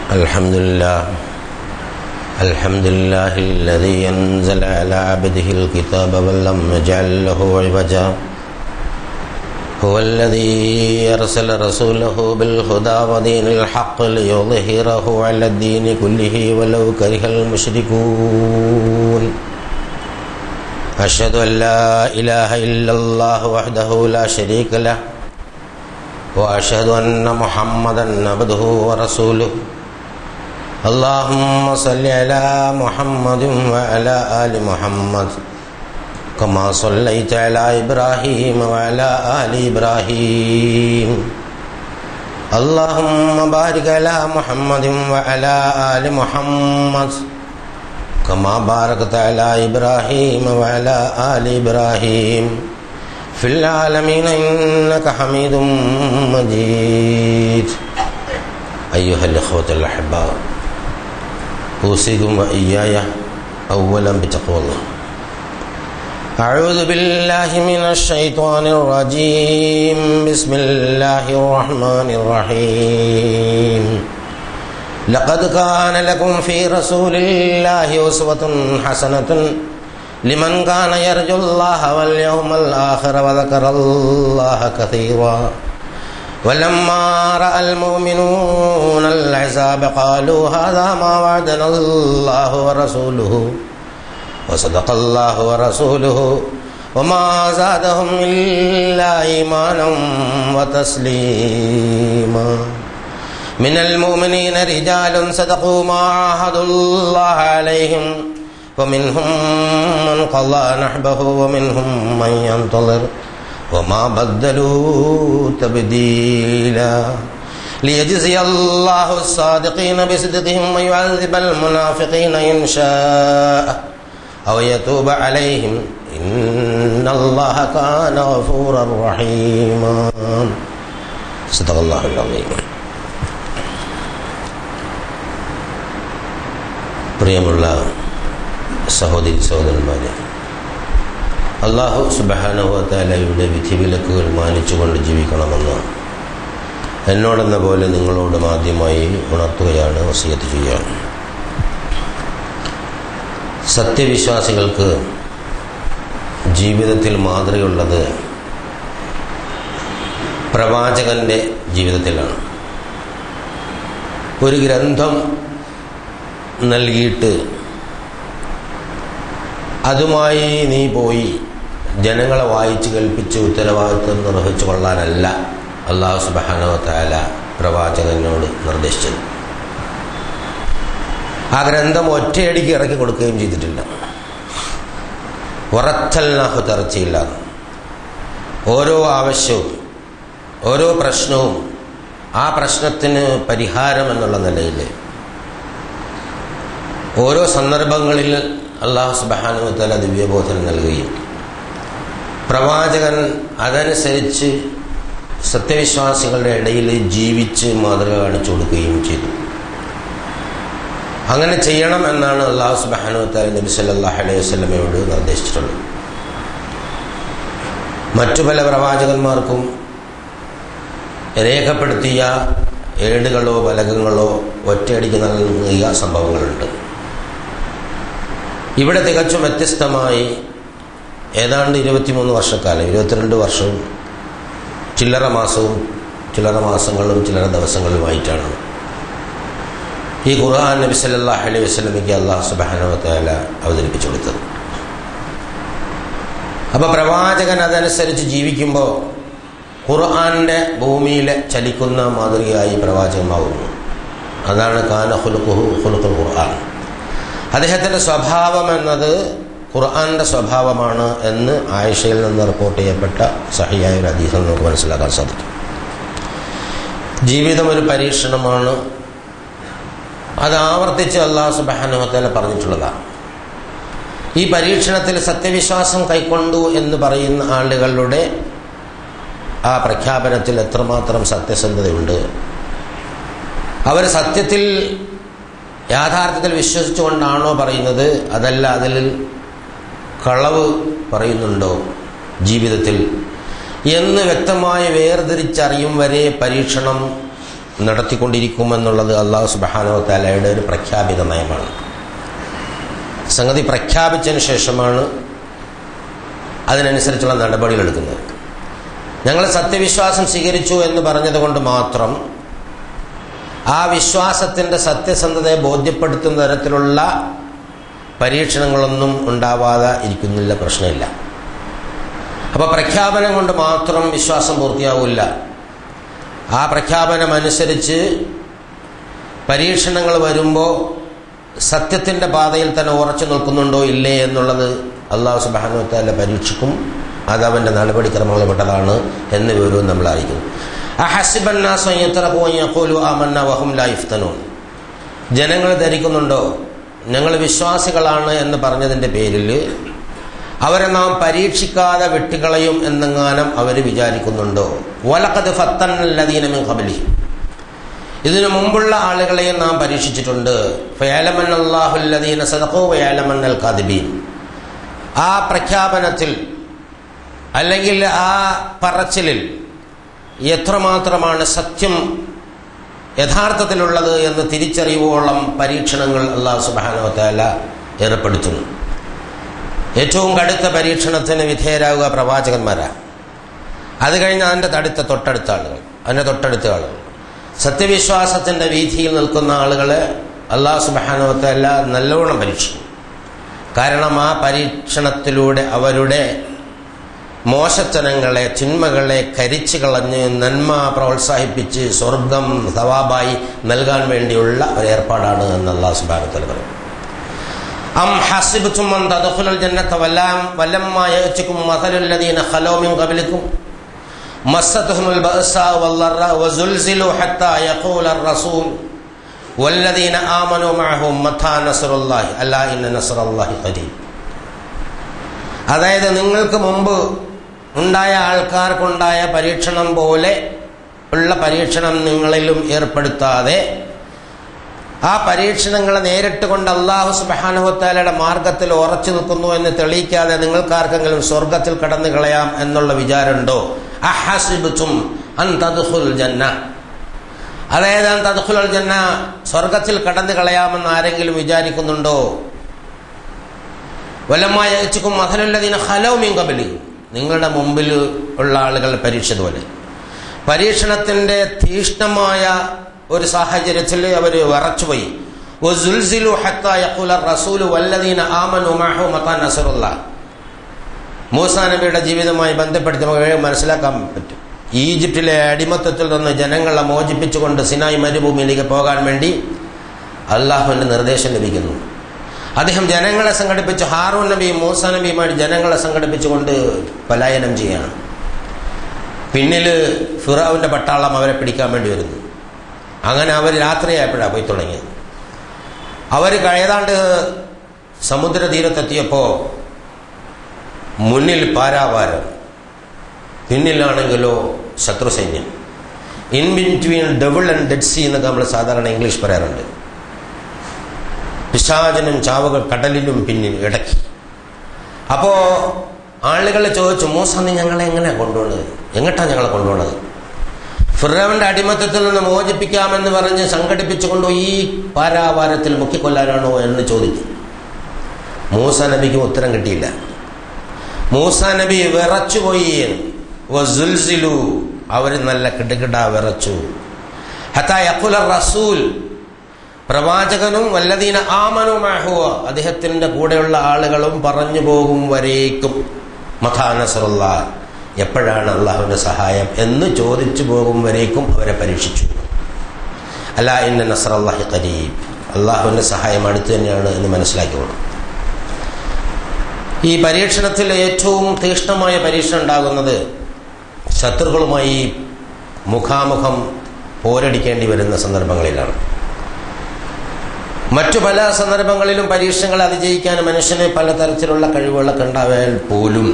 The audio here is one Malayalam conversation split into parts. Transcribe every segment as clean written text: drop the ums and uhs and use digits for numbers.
الحمد لله الذي أنزل على عبده الكتاب ولم يجعل له عوجا هو الذي أرسل رسوله بالهدى ودين الحق ليظهره على الدين كله ولو كره المشركون أشهد أن لا إله إلا الله وحده لا شريك له وأشهد أن محمدا عبده ورسوله اللهم صل على محمد وعلى آل محمد كما صليت على إبراهيم وعلى آل إبراهيم اللهم بارك على محمد وعلى آل محمد كما باركت على إبراهيم وعلى آل إبراهيم في العالمين إنك حميد مجيد أيها الإخوة الأحباء أوصيكم وإياي أولا بتقوى الله. أعوذ بالله من الشيطان الرجيم. بسم الله الرحمن الرحيم. لقد كان لكم في رسول الله أسوة حسنة لمن كان يرجو الله واليوم الآخر وذكر الله كثيرا ولما رأى المؤمنون العذاب قالوا هذا ما وعدنا الله ورسوله وصدق الله ورسوله وما زادهم إلا إيمانا وتسليما. من المؤمنين رجال صدقوا ما عاهدوا الله عليهم ومنهم من قضى نحبه ومنهم من ينتظر وما بدلوا تبديلا ليجزي الله الصادقين بصدقهم ويعذب المنافقين إن شاء أو يتوب عليهم إن الله كان غفورا رحيما. صدق الله العظيم. പ്രിയമുള്ള സഹോദരി സഹോദരന്മാരെ, അല്ലാഹു സുബ്ഹാനഹു വ തആലയുടെ വിധിവിലക്കുകൾ മാനിച്ചുകൊണ്ട് ജീവിക്കണമെന്ന് എന്നോടെന്ന പോലെ നിങ്ങളോടും ആദ്യമായി ഉണർത്തുകയാണ്, വസിയത്ത് ചെയ്യുകയാണ്. സത്യവിശ്വാസികൾക്ക് ജീവിതത്തിൽ മാതൃകയുള്ളത് പ്രവാചകന്റെ ജീവിതത്തിലാണ്. ഒരു ഗ്രന്ഥം നൽകിയിട്ട് അതുമായി നീ പോയി ജനങ്ങളെ വായിച്ച് കേൾപ്പിച്ച് ഉത്തരവാദിത്വം നിർവഹിച്ചു കൊള്ളാനല്ല അല്ലാഹു സുബ്ഹാനഹു വ തആല പ്രവാചകനോട് നിർദ്ദേശിച്ചത്. ആ ഗ്രന്ഥം ഒറ്റയടിക്ക് ഇറക്കി കൊടുക്കുകയും ചെയ്തിട്ടില്ല. വറത്തൽനാഹു തർച്ചയില്ല. ഓരോ ആവശ്യവും ഓരോ പ്രശ്നവും ആ പ്രശ്നത്തിന് പരിഹാരം എന്നുള്ള നിലയിൽ ഓരോ സന്ദർഭങ്ങളിൽ അല്ലാഹു സുബ്ഹാനഹു വ തആല ദിവ്യബോധനം നൽകുകയും പ്രവാചകൻ അതനുസരിച്ച് സത്യവിശ്വാസികളുടെ ഇടയിൽ ജീവിച്ച് മാതൃക കാണിച്ചു കൊടുക്കുകയും ചെയ്തു. അങ്ങനെ ചെയ്യണം എന്നാണ് അല്ലാഹു സുബ്ഹാനഹു വ തആല നബി സല്ലല്ലാഹു അലൈഹി വസല്ലമയോട് നിർദ്ദേശിച്ചിട്ടുള്ളത്. മറ്റു പല പ്രവാചകന്മാർക്കും രേഖപ്പെടുത്തിയ ഏടുകളോ ഫലകങ്ങളോ ഒറ്റയടിക്ക് നൽകിയ സംഭവങ്ങളുണ്ട്. ഇവിടെ തികച്ചും വ്യത്യസ്തമായി ഏതാണ്ട് 23 വർഷക്കാലം, 22 വർഷവും ചില്ലറ മാസങ്ങളും ചില്ലറ ദിവസങ്ങളുമായിട്ടാണ് ഈ ഖുർആൻ നബി സല്ലല്ലാഹു അലൈഹി വസല്ലമയ്ക്ക് അല്ലാഹു സുബ്ഹാനഹു വ തആല അവതരിപ്പിച്ചു കൊടുത്തത്. അപ്പോൾ പ്രവാചകൻ അതനുസരിച്ച് ജീവിക്കുമ്പോൾ ഖുർആന്റെ ഭൂമിയിലെ ചലിക്കുന്ന മാതൃകയായി പ്രവാചകമാകുന്നു. അതാണ് കാന ഖുലുഖുഹു ഖുലുഖുൽ ഖുർആൻ. അദ്ദേഹത്തിൻ്റെ സ്വഭാവം എന്നത് ഖുർആന്റെ സ്വഭാവമാണ് എന്ന് ആയിഷയിൽ നിന്ന് റിപ്പോർട്ട് ചെയ്യപ്പെട്ട സഹിയായ ഒരു ഹദീസിൽ നമുക്ക് മനസ്സിലാക്കാൻ സാധിക്കും. ജീവിതം ഒരു പരീക്ഷണമാണ്. അത് ആവർത്തിച്ച് അല്ലാഹു സുബ്ഹാനഹു വ തആല പറഞ്ഞിട്ടുള്ളതാണ്. ഈ പരീക്ഷണത്തിൽ സത്യവിശ്വാസം കൈക്കൊണ്ടു എന്ന് പറയുന്ന ആളുകളുടെ ആ പ്രഖ്യാപനത്തിൽ എത്രമാത്രം സത്യസന്ധതയുണ്ട്. അവർ സത്യത്തിൽ യാഥാർത്ഥ്യത്തിൽ വിശ്വസിച്ചുകൊണ്ടാണോ പറയുന്നത്, അതല്ല അതിൽ കളവ് പറയുന്നുണ്ടോ ജീവിതത്തിൽ എന്ന് വ്യക്തമായി വേർതിരിച്ചറിയും വരെ പരീക്ഷണം നടത്തിക്കൊണ്ടിരിക്കുമെന്നുള്ളത് അല്ലാഹു സുബ്ഹാനഹു വ തആലയുടെ ഒരു പ്രഖ്യാപിത നയമാണ്. സംഗതി പ്രഖ്യാപിച്ചതിന് ശേഷമാണ് അതിനനുസരിച്ചുള്ള നടപടികൾ എടുക്കുന്നത്. ഞങ്ങൾ സത്യവിശ്വാസം സ്വീകരിച്ചു എന്ന് പറഞ്ഞതുകൊണ്ട് മാത്രം ആ വിശ്വാസത്തിൻ്റെ സത്യസന്ധതയെ ബോധ്യപ്പെടുത്തുന്ന തരത്തിലുള്ള പരീക്ഷണങ്ങളൊന്നും ഉണ്ടാവാതെ ഇരിക്കുന്നില്ല, പ്രശ്നമില്ല. അപ്പോൾ പ്രഖ്യാപനം കൊണ്ട് മാത്രം വിശ്വാസം പൂർത്തിയാവില്ല. ആ പ്രഖ്യാപനം അനുസരിച്ച് പരീക്ഷണങ്ങൾ വരുമ്പോൾ സത്യത്തിൻ്റെ പാതയിൽ തന്നെ ഉറച്ചു നിൽക്കുന്നുണ്ടോ ഇല്ലേ എന്നുള്ളത് അല്ലാഹു സുബ്ഹാനഹു വ തആല പരീക്ഷിക്കും. അത് അവൻ്റെ നടപടിക്രമങ്ങളിൽ പെട്ടതാണ് എന്ന് വിവരവും നമ്മൾ അറിയിക്കുന്നു. അഹസിബന്നാസു യത്രഖൂ യഖൂലു ആമന്നാ വഹും ലാ യുഫ്തനൂൻ. ജനങ്ങൾ ധരിക്കുന്നുണ്ടോ ഞങ്ങൾ വിശ്വാസികളാണ് എന്ന് പറഞ്ഞതിൻ്റെ പേരിൽ അവരെ നാം പരീക്ഷിക്കാതെ വിട്ടുകളയും എന്നെങ്ങാനും അവർ വിചാരിക്കുന്നുണ്ടോ? വലഖദ് ഫത്തന്നല്ലദീന മിൻ ഖബ്ലിഹിം. ഇതിനു മുമ്പുള്ള ആളുകളെയും നാം പരീക്ഷിച്ചിട്ടുണ്ട്. ഫയഅലമന്നല്ലാഹുല്ലദീന സദഖൂ വയഅലമന്നൽ കാദിബീൻ. ആ പ്രഖ്യാപനത്തിൽ അല്ലെങ്കിൽ ആ പറച്ചിലിൽ എത്രമാത്രമാണ് സത്യം യഥാർത്ഥത്തിലുള്ളത് എന്ന് തിരിച്ചറിയുവോളം പരീക്ഷണങ്ങൾ അല്ലാഹു സുബ്ഹാനഹു വ തആല ഏർപ്പെടുത്തുന്നു. ഏറ്റവും കടുത്ത പരീക്ഷണത്തിന് വിധേയരാകുക പ്രവാചകന്മാരാണ്. അത് കഴിഞ്ഞ് അതിൻ്റെ തൊട്ടടുത്ത ആളുകൾ സത്യവിശ്വാസത്തിൻ്റെ വീഥിയിൽ നിൽക്കുന്ന ആളുകളെ അല്ലാഹു സുബ്ഹാനഹു വ തആല നല്ലോണം പരീക്ഷിക്കും. കാരണം ആ പരീക്ഷണത്തിലൂടെ അവരുടെ മോശത്തനങ്ങളെ, തിന്മകളെ കരിച്ചു കളഞ്ഞ് നന്മ പ്രോത്സാഹിപ്പിച്ച് സ്വർഗം സവാബായി നൽകാൻ വേണ്ടിയുള്ള ഒരു ഏർപ്പാടാണ് എന്ന് അല്ലാഹു സുബ്ഹാനഹു വ തആല പറയും. അം ഹസിബ്തും അൻ തദ്ഖുലുൽ ജന്നത വലമ്മാ യഅതികും മസലുൽ ലദീന ഖലൂ മിൻ ഖബ്ലികും മസ്സതുഹുൽ ബഅസാഉ വല്ലറാ വസുൽസിലു ഹത്താ യഖൂലർ റസൂൽ വല്ലദീന ആമനൂ മഅഹു മതാ നസ്റുല്ലാഹി അലാ ഇന്ന നസ്റല്ലാഹി ഖരീബ്. അതായത് നിങ്ങൾക്ക് മുമ്പ് ഉണ്ടായ ആൾക്കാർക്കുണ്ടായ പരീക്ഷണം പോലെ ഉള്ള പരീക്ഷണം നിങ്ങളിലും ഏർപ്പെടുത്താതെ ആ പരീക്ഷണങ്ങളെ നേരിട്ട് കൊണ്ട് അല്ലാഹു സുബ്ഹാനഹു വ തആലയുടെ മാർഗത്തിൽ ഉറച്ചു നിൽക്കുന്നു എന്ന് തെളിയിക്കാതെ നിങ്ങൾക്കാർക്കെങ്കിലും സ്വർഗത്തിൽ കടന്നു കളയാം എന്നുള്ള വിചാരമുണ്ടോ? അഹസിബ്തും അൻ തദ്ഖുലുൽ ജന്ന. അതായത് അൻ തദ്ഖുലുൽ ജന്ന, സ്വർഗത്തിൽ കടന്നു കളയാമെന്ന് ആരെങ്കിലും വിചാരിക്കുന്നുണ്ടോ? വലമ്മാ യഅതികും മസലുൽ ലദീന ഖലൂ മിൻ ഖബ്ലികും. നിങ്ങളുടെ മുമ്പിൽ ഉള്ള ആളുകൾ പരീക്ഷിച്ചതുപോലെ പരീക്ഷണത്തിൻ്റെ തീഷ്ണമായ ഒരു സാഹചര്യത്തിൽ അവർ വിറച്ചുപോയി. വസുൽസിലു ഹത്താ യഖൂലർ റസൂലു വല്ലദീന ആമനൂ മഅഹു മതാ നസ്റുല്ലാഹ്. മൂസാ നബിയുടെ ജീവിതവുമായി ബന്ധപ്പെടുത്തി നമുക്ക് മനസ്സിലാക്കാൻ പറ്റും. ഈജിപ്തിലെ അടിമത്തത്തിൽ നിന്ന് ജനങ്ങളെ മോചിപ്പിച്ചുകൊണ്ട് സിനായ് മരുഭൂമിയിലേക്ക് പോകാൻ വേണ്ടി അള്ളാഹുവിൻ്റെ നിർദ്ദേശം ലഭിക്കുന്നു. അദ്ദേഹം ജനങ്ങളെ സംഘടിപ്പിച്ച് ഹാറൂൻ നബിയും മൂസാ നബിയുമായിട്ട് ജനങ്ങളെ സംഘടിപ്പിച്ചുകൊണ്ട് പലായനം ചെയ്യാണ്. പിന്നിൽ ഫിറഔന്റെ പട്ടാളം അവരെ പിടിക്കാൻ വേണ്ടി വരുന്നു. അങ്ങനെ അവർ രാത്രിയായപ്പോഴാണ് പോയി തുടങ്ങിയത്. അവർ ഏതാണ്ട് സമുദ്രതീരത്തെത്തിയപ്പോൾ മുന്നിൽ പാരാവാരം, പിന്നിലാണെങ്കിലോ ശത്രു സൈന്യം. In between devil and dead sea എന്നൊക്കെ നമ്മൾ സാധാരണ ഇംഗ്ലീഷ് പറയാറുണ്ട്. പിശാചനും ചാവുകൾ കടലിലും പിന്നിൽ ഇടയ്ക്ക്. അപ്പോൾ ആളുകൾ ചോദിച്ചു, മൂസ നീ ഞങ്ങളെ എങ്ങനെയാണ് കൊണ്ടുപോകുന്നത്? എങ്ങോട്ടാണ് ഞങ്ങളെ കൊണ്ടുപോകുന്നത്? ഫിറൗന്റെ അടിമത്തത്തിൽ നിന്ന് മോചിപ്പിക്കാമെന്ന് പറഞ്ഞ് സംഘടിപ്പിച്ചുകൊണ്ട് ഈ പാരാവാരത്തിൽ മുക്കിക്കൊല്ലാനാണോ എന്ന് ചോദിച്ചു. മൂസാ നബിക്ക് ഉത്തരം കിട്ടിയില്ല. മൂസാ നബി വിറച്ചുപോയി. വസുൽസിലു, അവർ നല്ല കിടുകിട വിറച്ചു. ഹത്താ യഖൂലർ റസൂൽ, പ്രവാചകനും വല്ലദീന ആമനൂ മഅഹു, അദ്ദേഹത്തിൻ്റെ കൂടെയുള്ള ആളുകളും പറഞ്ഞു പോകും വരേക്കും മതാ നസ്റുല്ലാഹ്, എപ്പോഴാണ് അള്ളാഹുവിൻ്റെ സഹായം എന്ന് ചോദിച്ചു പോകും വരേക്കും അവരെ പരീക്ഷിച്ചു. അലാ ഇന്ന നസ്റല്ലാഹി ഖരീബ്, അള്ളാഹുവിൻ്റെ സഹായം അടുത്ത് തന്നെയാണ് എന്ന് മനസ്സിലാക്കിക്കോളും. ഈ പരീക്ഷണത്തിൽ ഏറ്റവും തീക്ഷ്ണമായ പരീക്ഷണം ഉണ്ടാകുന്നത് ശത്രുക്കളുമായി മുഖാമുഖം പോരടിക്കേണ്ടി വരുന്ന സന്ദർഭങ്ങളിലാണ്. മറ്റു പല സന്ദർഭങ്ങളിലും പരീക്ഷണങ്ങൾ അതിജയിക്കാൻ മനുഷ്യന് പലതരത്തിലുള്ള കഴിവുകളൊക്കെ ഉണ്ടായാൽ പോലും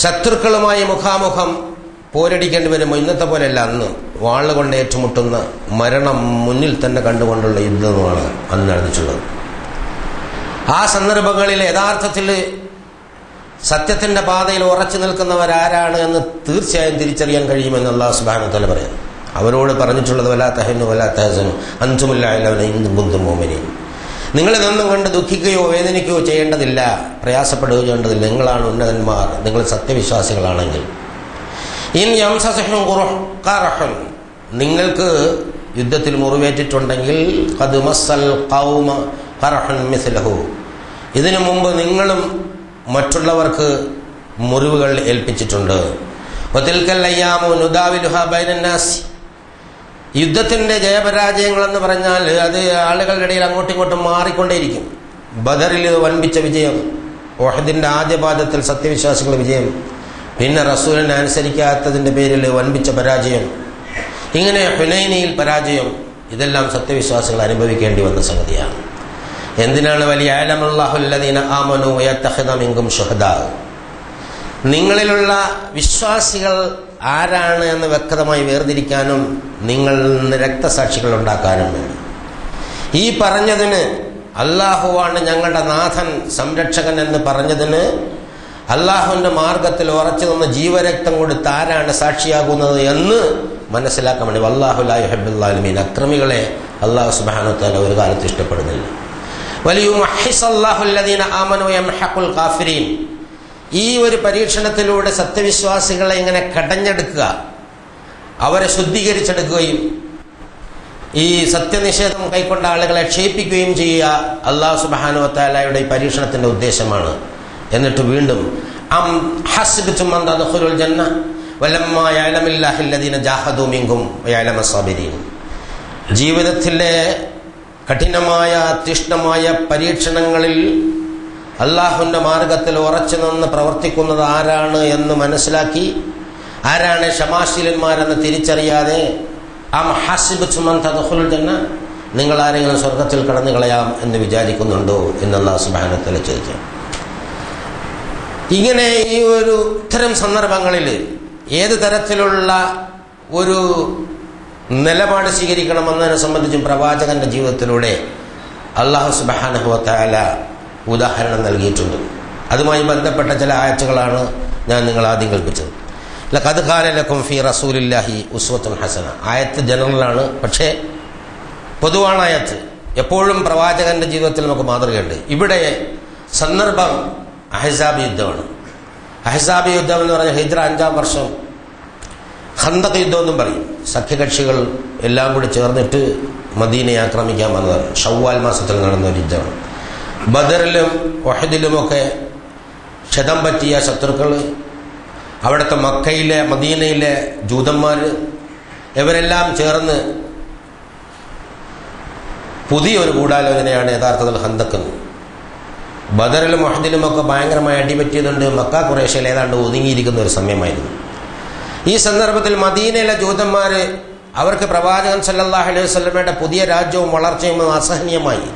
ശത്രുക്കളുമായി മുഖാമുഖം പോരടിക്കേണ്ടി വരുമ്പോൾ ഇന്നത്തെ പോലെയല്ല, അന്ന് വാളുകൊണ്ട് ഏറ്റുമുട്ടുന്ന മരണം മുന്നിൽ തന്നെ കണ്ടുകൊണ്ടുള്ള യുദ്ധമാണ് അന്ന് നടന്നിട്ടുള്ളത്. ആ സന്ദർഭങ്ങളിൽ യഥാർത്ഥത്തിൽ സത്യത്തിൻ്റെ പാതയിൽ ഉറച്ചു നിൽക്കുന്നവരാരാണ് എന്ന് തീർച്ചയായും തിരിച്ചറിയാൻ കഴിയുമെന്ന് അല്ലാഹു സുബ്ഹാനഹു വ തആല പറയുന്നു. അവരോട് പറഞ്ഞിട്ടുള്ളത് വലാ തഹന്നു വലാ തഹസനു അൻതുമുൽ അഅ്ലൗന ഇൻ കുൻതും മുഅ്മിനീൻ. നിങ്ങളിതൊന്നും കണ്ട് ദുഃഖിക്കുകയോ വേദനിക്കുകയോ ചെയ്യേണ്ടതില്ല, പ്രയാസപ്പെടുകയോ ചെയ്യേണ്ടതില്ല. നിങ്ങളാണ് ഉന്നതന്മാർ, നിങ്ങൾ സത്യവിശ്വാസികളാണെങ്കിൽ. ഇൻ യംസസഹും ഖറഹുൻ, നിങ്ങൾക്ക് യുദ്ധത്തിൽ മുറിവേറ്റിട്ടുണ്ടെങ്കിൽ ഖദ് മസ്സൽ ഖൗമ ഖറഹുൻ മിസ്ലഹു, ഇതിനു മുമ്പ് നിങ്ങളും മറ്റുള്ളവർക്ക് മുറിവുകൾ ഏൽപ്പിച്ചിട്ടുണ്ട്. വതിൽക്കൽ അയ്യാമു നുദാവിലുഹാ ബൈനന്നാസ്, യുദ്ധത്തിൻ്റെ ജയപരാജയങ്ങളെന്ന് പറഞ്ഞാൽ അത് ആളുകളുടെ ഇടയിൽ അങ്ങോട്ടും ഇങ്ങോട്ടും മാറിക്കൊണ്ടേയിരിക്കും. ബദറിൽ വൻപിച്ച വിജയം, ഉഹദിൻ്റെ ആദ്യ പാദത്തിൽ സത്യവിശ്വാസികളുടെ വിജയം, പിന്നെ റസൂലിനെ അനുസരിക്കാത്തതിൻ്റെ പേരിൽ വൻപിച്ച പരാജയം, ഇങ്ങനെ ഹുനൈനിയിൽ പരാജയം, ഇതെല്ലാം സത്യവിശ്വാസികൾ അനുഭവിക്കേണ്ടി വന്ന സംഗതിയാണ്. എന്തിനാണ് വലിയ അലമുല്ലാഹുല്ലദീന ആമനു വയത്തഖിദ മിൻകും ശുഹദാ, നിങ്ങളിലുള്ള വിശ്വാസികൾ ആരാണ് എന്ന് വ്യക്തമായി വേർതിരിക്കാനും നിങ്ങൾ രക്തസാക്ഷികൾ ഉണ്ടാക്കാനും വേണ്ടി. ഈ പറഞ്ഞതിന് അല്ലാഹുവാണ് ഞങ്ങളുടെ നാഥൻ സംരക്ഷകൻ എന്ന് പറഞ്ഞതിന് അല്ലാഹുവിൻ്റെ മാർഗത്തിൽ ഉറച്ചു നിന്ന് ജീവരക്തം കൊടുത്ത് ആരാണ് സാക്ഷിയാകുന്നത് എന്ന് മനസ്സിലാക്കാൻ വേണ്ടി. വല്ലാഹു ലാ യുഹിബ്ബുൽ ളാലിമീൻ, അക്രമികളെ അല്ലാഹു സുബ്ഹാനഹു വതആല ഒരു കാലത്ത് ഇഷ്ടപ്പെടുന്നില്ല. വലിയുമഹിസല്ലാഹുല്ലദീന ആമനു യംഹഖുൽ കാഫിരീൻ, ഈ ഒരു പരീക്ഷണത്തിലൂടെ സത്യവിശ്വാസികളെ ഇങ്ങനെ കടഞ്ഞെടുക്കുക, അവരെ ശുദ്ധീകരിച്ചെടുക്കുകയും ഈ സത്യനിഷേധം കൈക്കൊണ്ട ആളുകളെ ക്ഷയിപ്പിക്കുകയും ചെയ്യുക അല്ലാഹു സുബ്ഹാനഹു വതആലയുടെ ഈ പരീക്ഷണത്തിന്റെ ഉദ്ദേശമാണ്. എന്നിട്ട് വീണ്ടും അം ഹസ്ബതും അൻ തദ്ഖുലുൽ ജന്ന വലമ്മാ യഅലമുല്ലാഹുല്ലദീന ജാഹദൂ മിൻകും വയഅലമസ് സാബിരീൻ, ജീവിതത്തിലെ കഠിനമായ തീഷ്ണമായ പരീക്ഷണങ്ങളിൽ അള്ളാഹുവിൻ്റെ മാർഗത്തിൽ ഉറച്ചു നിന്ന് പ്രവർത്തിക്കുന്നത് ആരാണ് എന്ന് മനസ്സിലാക്കി, ആരാണ് ക്ഷമാശീലന്മാരെന്ന് തിരിച്ചറിയാതെ അം ഹസിബ്തും അൻ തദ്ഖുലുൽ ജന്ന, നിങ്ങൾ ആരെങ്കിലും സ്വർഗത്തിൽ കടന്നു കളയാം എന്ന് വിചാരിക്കുന്നുണ്ടോ എന്ന് അല്ലാഹു സുബ്ഹാനഹു വതആല ചോദിക്കാം. ഇങ്ങനെ ഈ ഒരു ഇത്തരം സന്ദർഭങ്ങളിൽ ഏത് തരത്തിലുള്ള ഒരു നിലപാട് സ്വീകരിക്കണമെന്നതിനെ സംബന്ധിച്ചും പ്രവാചകന്റെ ജീവിതത്തിലൂടെ അല്ലാഹു സുബ്ഹാനഹു വതആല ഉദാഹരണം നൽകിയിട്ടുണ്ട്. അതുമായി ബന്ധപ്പെട്ട ചില ആയത്തുകളാണ് ഞാൻ നിങ്ങൾ ആദ്യം കേൾപ്പിച്ചത്. ലഖദ് കാന ലക്കും ഫീ റസൂലില്ലാഹി ഉസ്വത്തുൻ ഹസന. ആയത്ത് ജനറലാണ്, പക്ഷേ പൊതുവാണ് ആയത്ത്. എപ്പോഴും പ്രവാചകന്റെ ജീവിതത്തിൽ നമുക്ക് മാതൃകയുണ്ട്. ഇവിടെ സന്ദർഭം അഹ്സാബ് യുദ്ധമാണ്. അഹ്സാബ് യുദ്ധം എന്ന് പറഞ്ഞാൽ ഹിജ്റ 5-ാം വർഷം ഖന്തഖ് യുദ്ധം എന്നും പറയും. സഖ്യകക്ഷികൾ എല്ലാം കൂടി ചേർന്നിട്ട് മദീനയെ ആക്രമിക്കാൻ വന്നതാണ്. ഷവ്വാൽ മാസത്തിൽ നടന്ന ഒരു യുദ്ധമാണ്. ബദറിലും ഉഹദിലുമൊക്കെ ക്ഷതം പറ്റിയ ശത്രുക്കൾ, അവിടുത്തെ മക്കയിലെ മദീനയിലെ ജൂതന്മാർ, ഇവരെല്ലാം ചേർന്ന് പുതിയൊരു ഗൂഢാലോചനയാണ് യഥാർത്ഥത്തിൽ ഖന്തഖ്. ബദറിലും ഉഹദിലുമൊക്കെ ഭയങ്കരമായി അടിപറ്റിയതുകൊണ്ട് മക്ക ഖുറൈശിൽ ഏതാണ്ട് ഒതുങ്ങിയിരിക്കുന്ന ഒരു സമയമായിരുന്നു. ഈ സന്ദർഭത്തിൽ മദീനയിലെ ജൂതന്മാർ, അവർക്ക് പ്രവാചകൻ സല്ലല്ലാഹു അലൈഹി വസല്ലമയുടെ പുതിയ രാജ്യവും വളർച്ചയും അസഹനീയമായി.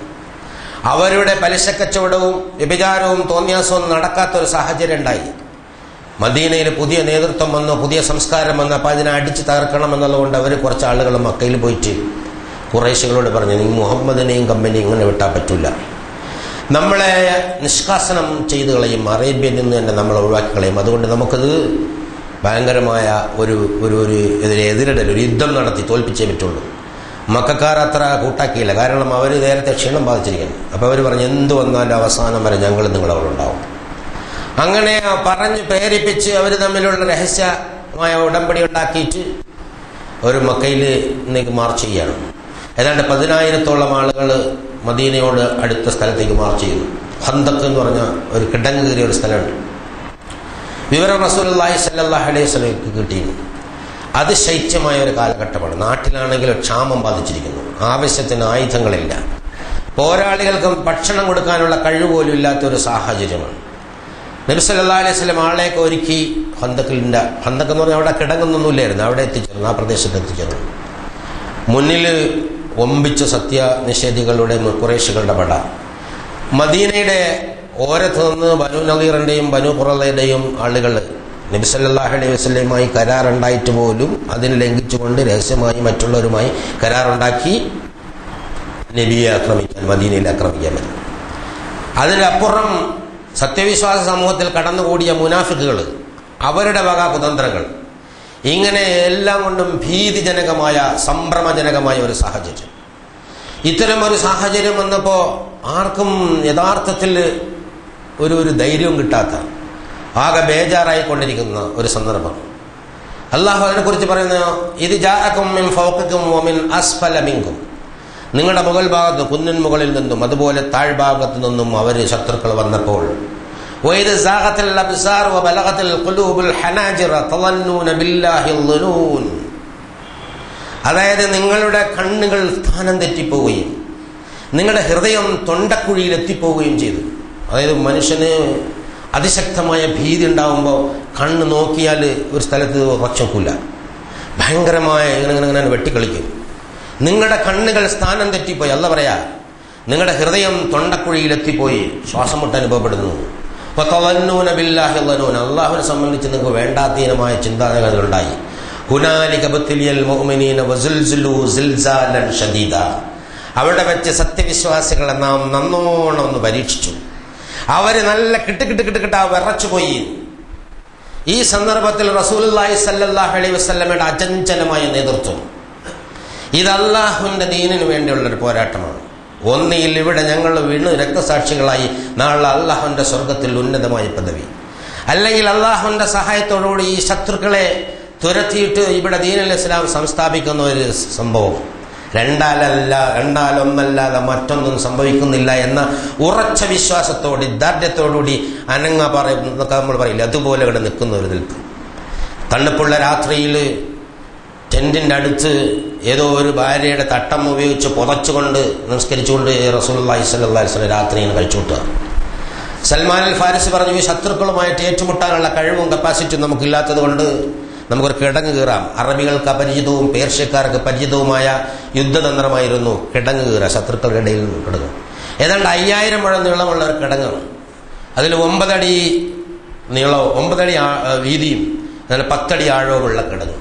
അവരുടെ പലിശക്കച്ചവടവും വ്യഭിചാരവും തോന്നിയാസവും നടക്കാത്തൊരു സാഹചര്യം ഉണ്ടായി. മദീനയിൽ പുതിയ നേതൃത്വം വന്നു, പുതിയ സംസ്കാരം വന്നു. അപ്പോൾ അതിനെ അടിച്ച് തകർക്കണം എന്നുള്ളതുകൊണ്ട് അവർ കുറച്ച് ആളുകൾ മക്കയിൽ പോയിട്ട് ഖുറൈശികളോട് പറഞ്ഞു, നീ മുഹമ്മദിനെയും കമ്പനി ഇങ്ങനെ വിട്ടാൽ പറ്റില്ല, നമ്മളെ നിഷ്കാസനം ചെയ്തു കളയും, അറേബ്യയിൽ നിന്ന് തന്നെ നമ്മളെ ഒഴിവാക്കി കളയും. അതുകൊണ്ട് നമുക്കത് ഭയങ്കരമായ ഒരു എതിരിടൽ, ഒരു യുദ്ധം നടത്തി തോൽപ്പിച്ചേ പറ്റുള്ളൂ. മക്കാർ അത്ര കൂട്ടാക്കിയില്ല, കാരണം അവർ നേരത്തെ ക്ഷീണം ബാധിച്ചിരിക്കുന്നു. അപ്പോൾ അവർ പറഞ്ഞു, എന്ത് വന്നാലും അവസാനം വരെ ഞങ്ങൾ നിങ്ങളവിടെ ഉണ്ടാവും. അങ്ങനെ പറഞ്ഞ് പ്രേരിപ്പിച്ച് അവർ തമ്മിലുള്ള രഹസ്യമായ ഉടമ്പടി ഉണ്ടാക്കിയിട്ട് ഒരു മക്കയിലേക്ക് മാർച്ച് ചെയ്യാണ്. ഏതാണ്ട് 10,000-ഓളം ആളുകൾ മദീനയോട് അടുത്ത സ്ഥലത്തേക്ക് മാർച്ച് ചെയ്തു. ഖന്തഖ് എന്ന് പറഞ്ഞ ഒരു കിടങ്ങ് കയറിയ ഒരു സ്ഥലമുണ്ട്. വിവരം റസൂലുള്ളാഹി സ്വല്ലല്ലാഹു അലൈഹി വസല്ലമയ്ക്ക് കിട്ടിയിരുന്നു. അതിശൈത്യമായ ഒരു കാലഘട്ടമാണ്. നാട്ടിലാണെങ്കിൽ ക്ഷാമം ബാധിച്ചിരിക്കുന്നു, ആവശ്യത്തിന് ആയുധങ്ങളില്ല, പോരാളികൾക്കും ഭക്ഷണം കൊടുക്കാനുള്ള കഴിവുപോലും ഇല്ലാത്തൊരു സാഹചര്യമാണ്. നബി സല്ലല്ലാഹു അലൈഹി വസല്ലം ആളെയൊക്കെ ഒരുക്കി ഖന്തഖ് എന്ന് പറഞ്ഞാൽ അവിടെ കിടങ്ങുന്നൊന്നുമില്ലായിരുന്നു, അവിടെ എത്തിച്ചേർന്നു, ആ പ്രദേശത്ത് എത്തിച്ചേർന്നു. മുന്നിൽ ഒമ്പിച്ച സത്യനിഷേധികളുടെ ഖുറൈശികളുടെ പട. മദീനയുടെ ഓരത്ത് നിന്ന് ബനു നളീറിൻ്റെയും ബനു ഖുറളയുടെയും ആളുകൾ നബി സല്ലല്ലാഹു അലൈഹി വസല്ലമയുമായി കരാറുണ്ടായിട്ട് പോലും അതിന് ലംഘിച്ചുകൊണ്ട് രഹസ്യമായി മറ്റുള്ളവരുമായി കരാറുണ്ടാക്കി നബിയെ ആക്രമിക്കാൻ, മദീനയിൽ ആക്രമിക്കാൻ പറ്റും. അതിലപ്പുറം സത്യവിശ്വാസ സമൂഹത്തിൽ കടന്നുകൂടിയ മുനാഫിക്കുകൾ, അവരുടെ വക കുതന്ത്രങ്ങൾ, ഇങ്ങനെ എല്ലാം കൊണ്ടും ഭീതിജനകമായ സംഭ്രമജനകമായ ഒരു സാഹചര്യം. ഇത്തരം ഒരു സാഹചര്യം വന്നപ്പോൾ ആർക്കും യഥാർത്ഥത്തിൽ ഒരു ധൈര്യവും കിട്ടാത്ത, ആകെ ബേജാറായിക്കൊണ്ടിരിക്കുന്ന ഒരു സന്ദർഭം. അള്ളാഹു അതിനെക്കുറിച്ച് പറയുന്നത്, ഇത് ജാഅക്കും മിൻ ഫൗഖിക്കും വമിൻ അസ്ഫല മിൻകും, നിങ്ങളുടെ മുകൾ ഭാഗത്ത് കുന്നിൻ മുകളിൽ നിന്നും അതുപോലെ താഴ്ഭാഗത്തു നിന്നും അവർ ശത്രുക്കൾ വന്നപ്പോൾ, വഇദ സാഖത്തിൽ അബ്സാർ വബലഗത്തിൽ ഖുലൂബുൽ ഹനാജിറ തളന്നൂന ബില്ലാഹി ളുനൂൻ, അതായത് നിങ്ങളുടെ കണ്ണുകൾ സ്ഥാനം തെറ്റിപ്പോവുകയും നിങ്ങളുടെ ഹൃദയം തൊണ്ടക്കുഴിയിൽ എത്തിപ്പോവുകയും ചെയ്തു. അതായത് മനുഷ്യന് അതിശക്തമായ ഭീതി ഉണ്ടാകുമ്പോൾ കണ്ണ് നോക്കിയാൽ ഒരു സ്ഥലത്ത് ഉറച്ചേക്കില്ല, ഭയങ്കരമായ ഇങ്ങനെ വെട്ടിക്കളിക്കും. നിങ്ങളുടെ കണ്ണുകൾ സ്ഥാനം തെറ്റിപ്പോയി. അല്ല പറയാ, നിങ്ങളുടെ ഹൃദയം തൊണ്ടക്കുഴിയിൽ എത്തിപ്പോയി, ശ്വാസം മുട്ട് അനുഭവപ്പെടുന്നു. അള്ളാഹുവിനെ സംബന്ധിച്ച് നിങ്ങൾക്ക് വേണ്ടാത്തീനമായ ചിന്താഗതികളുണ്ടായി. അവിടെ വെച്ച് സത്യവിശ്വാസികളെ നാം നന്നോണം ഒന്ന് പരീക്ഷിച്ചു. അവര് നല്ല കിട്ടുകിട്ടാ വിറച്ചുപോയി. ഈ സന്ദർഭത്തിൽ റസൂലുള്ളാഹി സ്വല്ലല്ലാഹു അലൈഹി വസല്ലമയുടെ അചഞ്ചലമായ നേതൃത്വം, ഇത് അള്ളാഹുവിന്റെ ദീനിനു വേണ്ടിയുള്ളൊരു പോരാട്ടമാണ്. ഒന്നിയിൽ ഇവിടെ ഞങ്ങൾ വീണ് രക്തസാക്ഷികളായി നാളെ അള്ളാഹുവിന്റെ സ്വർഗത്തിൽ ഉന്നതമായ പദവി, അല്ലെങ്കിൽ അള്ളാഹുവിന്റെ സഹായത്തോടുകൂടി ഈ ശത്രുക്കളെ തുരത്തിയിട്ട് ഇവിടെ ദീനുൽ ഇസ്ലാം സംസ്ഥാപിക്കുന്ന ഒരു സംഭവം. രണ്ടാലൊന്നല്ലാതെ മറ്റൊന്നും സംഭവിക്കുന്നില്ല എന്ന ഉറച്ച വിശ്വാസത്തോടെ ദാർഢ്യത്തോടുകൂടി പറയുന്നതൊക്കെ നമ്മൾ പറയില്ല, അതുപോലെ ഇവിടെ നിൽക്കുന്ന ഒരു നിൽപ്പ്. തണുപ്പുള്ള രാത്രിയിൽ ടെന്റിന്റെ അടുത്ത് ഏതോ ഒരു ഭാര്യയുടെ തട്ടം ഉപയോഗിച്ച് പുതച്ചുകൊണ്ട് നമസ്കരിച്ചുകൊണ്ട് റസൂലുള്ളാഹി സ്വല്ലല്ലാഹു അലൈഹി വസല്ലം രാത്രിയിൽ കഴിച്ചുകൂട്ടുക. സൽമാൻ അൽ ഫാരിസി പറഞ്ഞു, ഈ ശത്രുക്കളുമായിട്ട് ഏറ്റുമുട്ടാനുള്ള കഴിവും കപ്പാസിറ്റിയും നമുക്കില്ലാത്തത് കൊണ്ട് നമുക്കൊരു കിടങ്ങ് കീറാം. അറബികൾക്ക് അപരിചിതവും പേർഷ്യക്കാർക്ക് പരിചിതവുമായ യുദ്ധതന്ത്രമായിരുന്നു കിടങ്ങ് കീറുക, ശത്രുക്കളുടെ ഇടയിൽ കിടങ്ങ്. ഏതാണ്ട് 5000 മുഴം നീളമുള്ള ഒരു കിടങ്ങ്, അതിൽ 9 അടി നീളവും 9 അടി വീതിയും 10 അടി ആഴവുമുള്ള കിടങ്ങ്.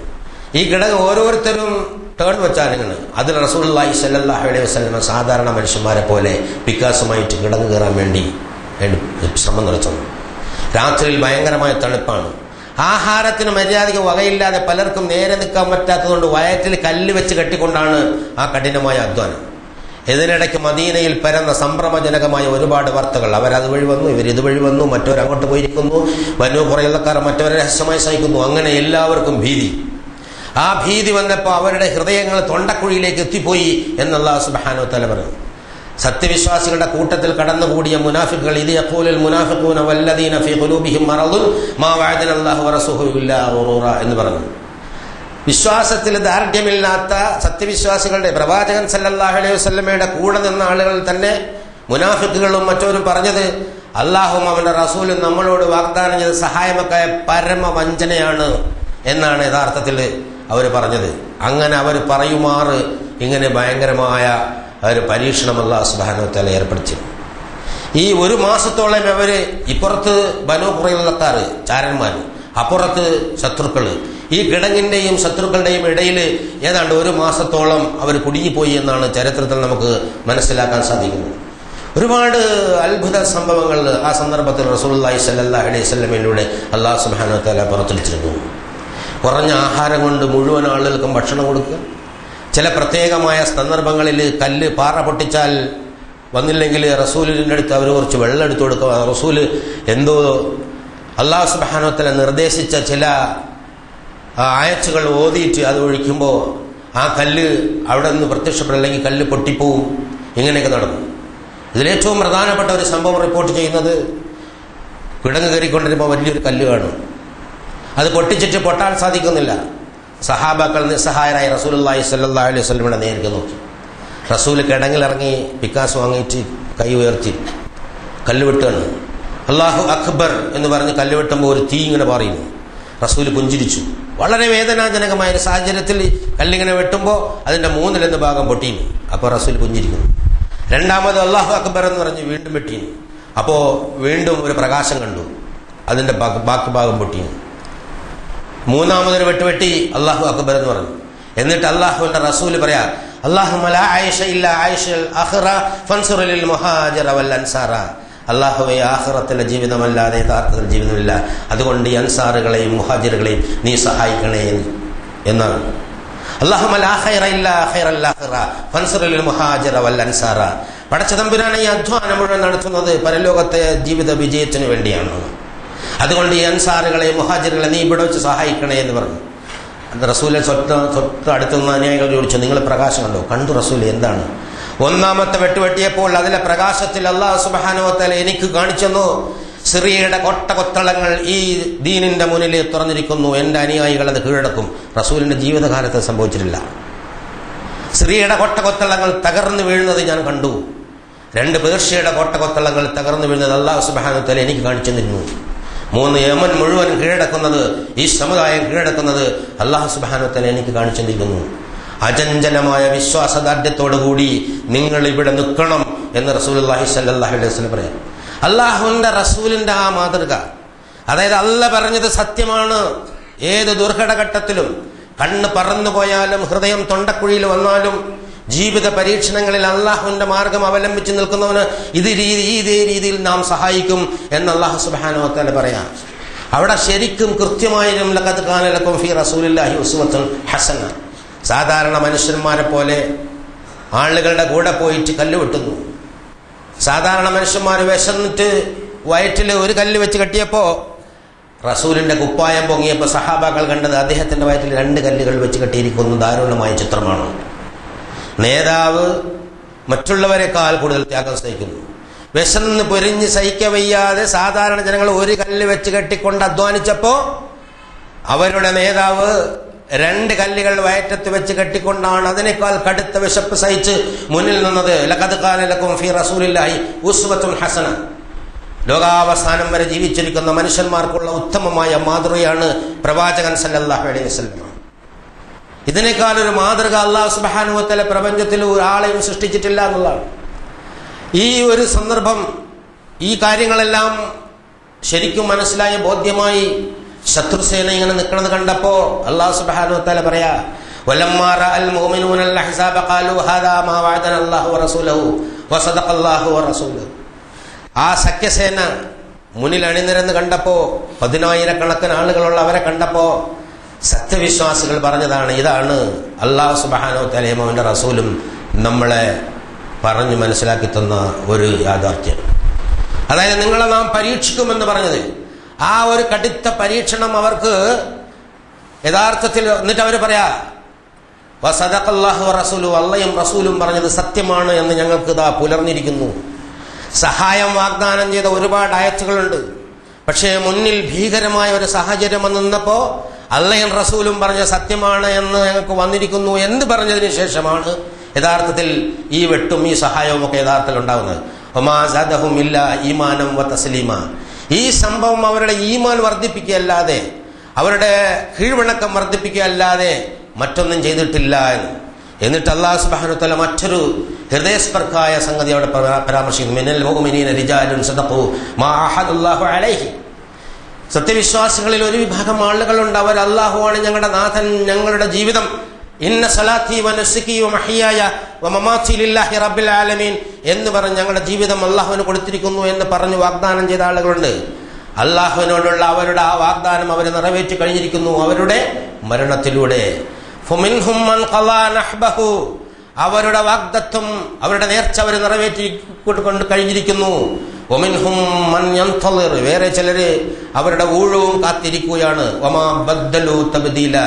ഈ കിടങ്ങ് ഓരോരുത്തരും ടേൺ വെച്ചാലിങ്ങനെ അതിൽ റസൂലുള്ളാഹി സ്വല്ലല്ലാഹു അലൈഹി വസല്ലം സാധാരണ മനുഷ്യന്മാരെ പോലെ പിക്കാസുമായിട്ട് കിടങ്ങ് കയറാൻ വേണ്ടി ശ്രമം നടത്തുന്നു. രാത്രിയിൽ ഭയങ്കരമായ തണുപ്പാണ്. ആഹാരത്തിന് മര്യാദയ്ക്ക് വകയില്ലാതെ പലർക്കും നേരെ നിൽക്കാൻ പറ്റാത്തതുകൊണ്ട് വയറ്റിൽ കല്ല് വെച്ച് കെട്ടിക്കൊണ്ടാണ് ആ കഠിനമായ അധ്വാനം. ഇതിനിടയ്ക്ക് മദീനയിൽ പരന്ന സംഭ്രമജനകമായ ഒരുപാട് വാർത്തകൾ. അവരതുവഴി വന്നു, ഇവരിതുവഴി വന്നു, മറ്റവരങ്ങോട്ട് പോയിരിക്കുന്നു, ബനൂ ഖുറൈളക്കാർ മറ്റവരെ രഹസ്യമായി സഹിക്കുന്നു. അങ്ങനെ എല്ലാവർക്കും ഭീതി. ആ ഭീതി വന്നപ്പോൾ അവരുടെ ഹൃദയങ്ങൾ തൊണ്ടക്കുഴിയിലേക്ക് എത്തിപ്പോയി എന്ന് അല്ലാഹു സുബ്ഹാനഹു വ തആല പറഞ്ഞു. സത്യവിശ്വാസികളുടെ കൂട്ടത്തിൽ കടന്നുകൂടിയ മുനാഫിക്കുകൾ, ഇത് യഖൂലുൽ മുനാഫിഖൂന വല്ലദീന ഫീ ഖുലൂബിഹിം മറദുൻ മാ വഅദന അല്ലാഹു വറസൂലുഹു ഇല്ലാ ഗുറൂറ എന്ന് പറഞ്ഞു. വിശ്വാസത്തിൽ ദാർഢ്യമില്ലാത്ത സത്യവിശ്വാസികളുടെ പ്രവാചകൻ സല്ലല്ലാഹു അലൈഹി വസല്ലമയുടെ കൂടെ നിന്ന ആളുകൾ തന്നെ മുനാഫിക്കുകളും മറ്റവരും പറഞ്ഞത്, അല്ലാഹുവും അവന്റെ റസൂലും നമ്മളോട് വാഗ്ദാനം ചെയ്ത സഹായമൊക്കെ പരമവഞ്ചനയാണ് എന്നാണ് യഥാർത്ഥത്തിൽ അവർ പറഞ്ഞത്. അങ്ങനെ അവർ പറയുമാറ് ഇങ്ങനെ ഭയങ്കരമായ ഒരു പരീക്ഷണം അല്ലാഹു സുബ്ഹാനഹു വ തആല ഏർപ്പെടുത്തി. ഈ 1 മാസത്തോളം അവര് ഇപ്പുറത്ത് ബനൂ ഖുറൈളക്കാർ ചാരന്മാർ, അപ്പുറത്ത് ശത്രുക്കള്. ഈ കിടങ്ങിന്റെയും ശത്രുക്കളുടെയും ഇടയിൽ ഏതാണ്ട് 1 മാസത്തോളം അവർ കുടുങ്ങിപ്പോയി എന്നാണ് ചരിത്രത്തിൽ നമുക്ക് മനസ്സിലാക്കാൻ സാധിക്കുന്നത്. ഒരുപാട് അത്ഭുത സംഭവങ്ങൾ ആ സന്ദർഭത്തിൽ റസൂലുള്ളാഹി സ്വല്ലല്ലാഹു അലൈഹി വസല്ലമയിലൂടെ അല്ലാഹു സുബ്ഹാനഹു വ തആല പുറത്തെടുത്തിരുന്നു. കുറഞ്ഞ ആഹാരം കൊണ്ട് മുഴുവൻ ആളുകൾക്കും ഭക്ഷണം കൊടുക്കുക. ചില പ്രത്യേകമായ സന്ദർഭങ്ങളിൽ കല്ല് പാറ പൊട്ടിച്ചാൽ വന്നില്ലെങ്കിൽ റസൂലിൻ്റെ അടുത്ത് അവർ കുറച്ച് വെള്ളം എടുത്തു കൊടുക്കുക. റസൂല് എന്തോ അല്ലാഹു സുബ്ഹാനഹു വ തആല നിർദ്ദേശിച്ച ചില ആയത്തുകൾ ഓതിയിട്ട് അത് ഒഴിക്കുമ്പോൾ ആ കല്ല് അവിടെ നിന്ന് പ്രത്യക്ഷപ്പെടും, അല്ലെങ്കിൽ കല്ല് പൊട്ടിപ്പോവും. ഇങ്ങനെയൊക്കെ നടന്നു. ഇതിലേറ്റവും പ്രധാനപ്പെട്ട ഒരു സംഭവം റിപ്പോർട്ട് ചെയ്യുന്നത്, കിടങ്ങ് കയറിക്കൊണ്ടിരുമ്പോൾ വലിയൊരു കല്ല് കാണും. അത് പൊട്ടിച്ചിട്ട് പൊട്ടാൻ സാധിക്കുന്നില്ല. സഹാബാക്കൾ നിസ്സഹായരായി റസൂലുള്ളാഹി സ്വല്ലല്ലാഹു അലൈഹി വസല്ലമയുടെ നേർക്ക് നോക്കി. റസൂൽ കിടങ്ങിലിറങ്ങി പിക്കാസ് വാങ്ങിയിട്ട് കൈ ഉയർത്തി കല്ല് വെട്ടാണ്. അല്ലാഹു അക്ബർ എന്ന് പറഞ്ഞ് കല്ല് വെട്ടുമ്പോൾ ഒരു തീ ഇങ്ങനെ പറയുന്നു. റസൂൽ പുഞ്ചിരിച്ചു. വളരെ വേദനാജനകമായ ഒരു സാഹചര്യത്തിൽ കല്ലിങ്ങനെ വെട്ടുമ്പോൾ അതിൻ്റെ 1/3 ഭാഗം പൊട്ടിയിരുന്നു. അപ്പോൾ റസൂൽ പുഞ്ചിരിക്കുന്നു. രണ്ടാമത് അല്ലാഹു അക്ബർ എന്ന് പറഞ്ഞ് വീണ്ടും വെട്ടിയിരുന്നു. അപ്പോൾ വീണ്ടും ഒരു പ്രകാശം കണ്ടു, അതിൻ്റെ ബാക്കി ഭാഗം പൊട്ടിയിരുന്നു. 3ാമതൊരു വെട്ടി അല്ലാഹു അക്ബർ എന്ന് പറഞ്ഞു. എന്നിട്ട് അല്ലാഹുവിന്റെ റസൂല് പറയാ, അല്ലാഹുമ്മ ലാ ആയിഷ ഇല്ലാ ആയിഷൽ അഖറ ഫൻസുർ ലിൽ മുഹാജിറ വൽ അൻസാറ. അല്ലാഹുവേ, ആഖിറത്തിലെ ജീവിതമല്ലാതെ യഥാർത്ഥത്തിൽ ജീവിതമില്ല. അതുകൊണ്ട് ഈ അൻസാറുകളെയും മുഹാജിറുകളെയും നീ സഹായിക്കണേ എന്നാണ്. അല്ലാഹുമ്മ ലാ ഖൈറ ഇല്ലാ ഖൈറൽ ആഖിറ ഫൻസുറിൽ മുഹാജിറ വൽ അൻസാറ. പടച്ച തമ്പുരാനെ, ഈ അധ്വാനം മുഴുവൻ നടത്തുന്നത് പരലോകത്തെ ജീവിത വിജയത്തിന് വേണ്ടിയാണ്. അതുകൊണ്ട് ഈ അൻസാറുകളെയും മുഹാജിറുകളെ നീ ഇവിടെ വെച്ച് സഹായിക്കണേ എന്ന് പറഞ്ഞു. റസൂലെ തൊട്ട് അടുത്തുനിന്ന് അനുയായികൾ ചോദിച്ചു, നിങ്ങൾ പ്രകാശം കണ്ടോ? കണ്ടു റസൂലെ. എന്താണ്? ഒന്നാമത്തെ വെട്ടുവെട്ടിയപ്പോൾ അതിലെ പ്രകാശത്തിൽ അല്ലാഹു സുബ്ഹാനഹു വ തആല എനിക്ക് കാണിച്ചെന്നു, സിറിയയുടെ കൊട്ടകൊത്തളങ്ങൾ ഈ ദീനിന്റെ മുന്നിൽ തുറന്നിരിക്കുന്നു, എന്റെ അനുയായികൾ അത് കീഴടക്കും. റസൂലിന്റെ ജീവിതകാലത്ത് സംഭവിച്ചിട്ടില്ല. സിറിയയുടെ കൊട്ടകൊത്തളങ്ങൾ തകർന്നു വീഴുന്നത് ഞാൻ കണ്ടു. 2 പേർഷ്യയുടെ കൊട്ടകൊത്തളങ്ങൾ തകർന്നു വീഴുന്നത് അല്ലാഹു സുബ്ഹാനഹു വ തആല എനിക്ക് കാണിച്ചു തന്നു. 3 യമൻ മുഴുവൻ കീഴടക്കുന്നത്, ഈ സമുദായം കീഴടക്കുന്നത് അല്ലാഹു സുബ്ഹാനഹു വ തആല എനിക്ക് കാണിച്ചു തന്നിരിക്കുന്നു. അചഞ്ചലമായ വിശ്വാസദാർഢ്യത്തോടുകൂടി നിങ്ങൾ ഇവിടെ നിൽക്കണം എന്ന് റസൂലുള്ളാഹി സ്വല്ലല്ലാഹു അലൈഹി വസല്ലം പറയാം. അല്ലാഹുവിന്റെ റസൂലിന്റെ ആ മാതൃക, അതായത് അല്ലാഹ് പറഞ്ഞത് സത്യമാണ്. ഏത് ദുർഘടഘട്ടത്തിലും, കണ്ണ് പറന്നു പോയാലും, ഹൃദയം തൊണ്ടക്കുഴിയിൽ വന്നാലും, ജീവിത പരീക്ഷണങ്ങളിൽ അല്ലാഹുവിന്റെ മാർഗം അവലംബിച്ച് നിൽക്കുന്നവന് ഇതേ രീതിയിൽ നാം സഹായിക്കും എന്ന് അല്ലാഹു സുബ്ഹാനഹു വ തആല പറയാം. അവിടെ ശരിക്കും കൃത്യമായും ലഖദ് കാന ലക്കും ഫീ റസൂലില്ലാഹി ഉസ്വത്തുൻ ഹസന. സാധാരണ മനുഷ്യന്മാരെ പോലെ ആളുകളുടെ കൂടെ പോയിട്ട് കല്ല് വെട്ടുന്നു. സാധാരണ മനുഷ്യന്മാർ വിശന്നിട്ട് വയറ്റിൽ ഒരു കല്ല് വെച്ച് കെട്ടിയപ്പോ റസൂലിന്റെ കുപ്പായം പൊങ്ങിയപ്പോൾ സഹാബാക്കൾ കണ്ടത് അദ്ദേഹത്തിന്റെ വയറ്റിൽ 2 കല്ലുകൾ വെച്ച് കെട്ടിയിരിക്കുന്ന ദാരുണമായ ചിത്രമാണ്. നേതാവ് മറ്റുള്ളവരെക്കാൾ കൂടുതൽ ത്യാഗം സഹിക്കുന്നു. വിശന്ന് പൊരിഞ്ഞ് സഹിക്കവയ്യാതെ സാധാരണ ജനങ്ങൾ ഒരു കല്ല് വെച്ച് കെട്ടിക്കൊണ്ട് അധ്വാനിച്ചപ്പോ അവരുടെ നേതാവ് 2 കല്ലുകൾ വയറ്റത്ത് വെച്ച് കെട്ടിക്കൊണ്ടാണ് അതിനേക്കാൾ കടുത്ത വിശപ്പ് സഹിച്ച് മുന്നിൽ നിന്നത്. ലഖദ് കാന ലക്കും ഫീ റസൂലില്ലാഹി ഉസ്വത്തുൻ ഹസന. ലോകാവസാനം വരെ ജീവിച്ചിരിക്കുന്ന മനുഷ്യന്മാർക്കുള്ള ഉത്തമമായ മാതൃകയാണ് പ്രവാചകൻ സല്ലല്ലാഹു അലൈഹി വസല്ലം. ഇതിനേക്കാൾ ഒരു മാതൃക അല്ലാഹു സുബ്ഹാനഹു വ തആല പ്രപഞ്ചത്തിൽ ഒരാളെയും സൃഷ്ടിച്ചിട്ടില്ല എന്നുള്ളതാണ്. ഈ ഒരു സന്ദർഭം, ഈ കാര്യങ്ങളെല്ലാം ശരിക്കും മനസ്സിലായി ബോധ്യമായി ശത്രുസേന ഇങ്ങനെ നിൽക്കുന്നത് കണ്ടപ്പോ അല്ലാഹു സുബ്ഹാനഹു വ തആല പറയാ, വലമ്മാ റഅൽ മുഅ്മിനൂന അൽ അഹ്സാബ ഖാലു ഹാദാ മാ വഅദന അല്ലാഹു വറസൂലുഹു വസദഖ അല്ലാഹു വറസൂലുഹു. ആ സഖ്യസേന മുന്നിൽ അണിനിരന്ന് കണ്ടപ്പോ, 10,000 ആളുകളുള്ള അവരെ കണ്ടപ്പോ സത്യവിശ്വാസികൾ പറഞ്ഞതാണ്, ഇതാണ് അല്ലാഹു സുബ്ഹാനഹു വ തആലയും അവന്റെ റസൂലും നമ്മളെ പറഞ്ഞു മനസ്സിലാക്കി തന്ന ഒരു യാഥാർത്ഥ്യം. അതായത് നിങ്ങളെ നാം പരീക്ഷിക്കുമെന്ന് പറഞ്ഞത്, ആ ഒരു കടുത്ത പരീക്ഷണം അവർക്ക് യഥാർത്ഥത്തിൽ, എന്നിട്ട് അവർ പറയാ വസദഖല്ലാഹു വറസൂലുഹു, അല്ലാഹും റസൂലും പറഞ്ഞത് സത്യമാണ് എന്ന് ഞങ്ങൾക്ക് ഇതാ പുലർന്നിരിക്കുന്നു. സഹായം വാഗ്ദാനം ചെയ്ത ഒരുപാട് ആയത്തുകളുണ്ട്. പക്ഷേ മുന്നിൽ ഭീകരമായ ഒരു സാഹചര്യം വന്നപ്പോ അല്ലാഹും റസൂലും പറഞ്ഞ സത്യമാണ് എന്ന് ഞങ്ങൾക്ക് വന്നിരിക്കുന്നു എന്ന് പറഞ്ഞതിന് ശേഷമാണ് യഥാർത്ഥത്തിൽ ഈ വെട്ടും ഈ സഹായവും ഒക്കെ യഥാർത്ഥത്തിൽ ഉണ്ടാകുന്നത്. വമാ സാദഹും ഇല്ലാ ഈമാനം വ തസ്ലീമ. ഈ സംഭവം അവരുടെ ഈമാൻ വർദ്ധിപ്പിക്കുകയല്ലാതെ, അവരുടെ കീഴ്വണക്കം വർദ്ധിപ്പിക്കുകയല്ലാതെ മറ്റൊന്നും ചെയ്തിട്ടില്ല എന്ന്. എന്നിട്ട് അല്ലാഹു സുബ്ഹാനഹു വ തആല മറ്റൊരു ഹൃദയസ്പർക്കായ സംഗതി അവിടെ പരാമർശിക്കുന്നു. മിനൽ മുഅ്മിനീന റിജാലുൻ സദഖു മാ അഹദുല്ലാഹു അലൈഹി. സത്യവിശ്വാസികളിൽ ഒരു വിഭാഗം ആളുകളുണ്ട്, അവർ അല്ലാഹുവാണ് ഞങ്ങളുടെ നാഥൻ, ഞങ്ങളുടെ ജീവിതം, ഇന്ന സലാത്തി വ നുസുകി വ മഹ്യായ വ മമാതി ലില്ലാഹി റബ്ബിൽ ആലമീൻ എന്ന് പറഞ്ഞ് ഞങ്ങളുടെ ജീവിതം അല്ലാഹുവിന് കൊടുത്തിരിക്കുന്നു എന്ന് പറഞ്ഞ് വാഗ്ദാനം ചെയ്ത ആളുകളുണ്ട്. അല്ലാഹുവിനോടുള്ള അവരുടെ ആ വാഗ്ദാനം അവർ നിറവേറ്റി കഴിഞ്ഞിരിക്കുന്നു അവരുടെ മരണത്തിലൂടെ. ഫമിൻഹും മൻ ഖളാ നഹ്ബഹു, അവരുടെ വാഗ്ദത്തം, അവരുടെ നേർച്ച അവർ നിറവേറ്റിക്കൊണ്ട് കഴിഞ്ഞിരിക്കുന്നു. വമിൻഹും മൻ യൻതളിർ, വേറെ ചിലര് അവരുടെ ഊഴവും കാത്തിരിക്കുകയാണ്. വമാ ബദ്ദലു തബ്ദീല,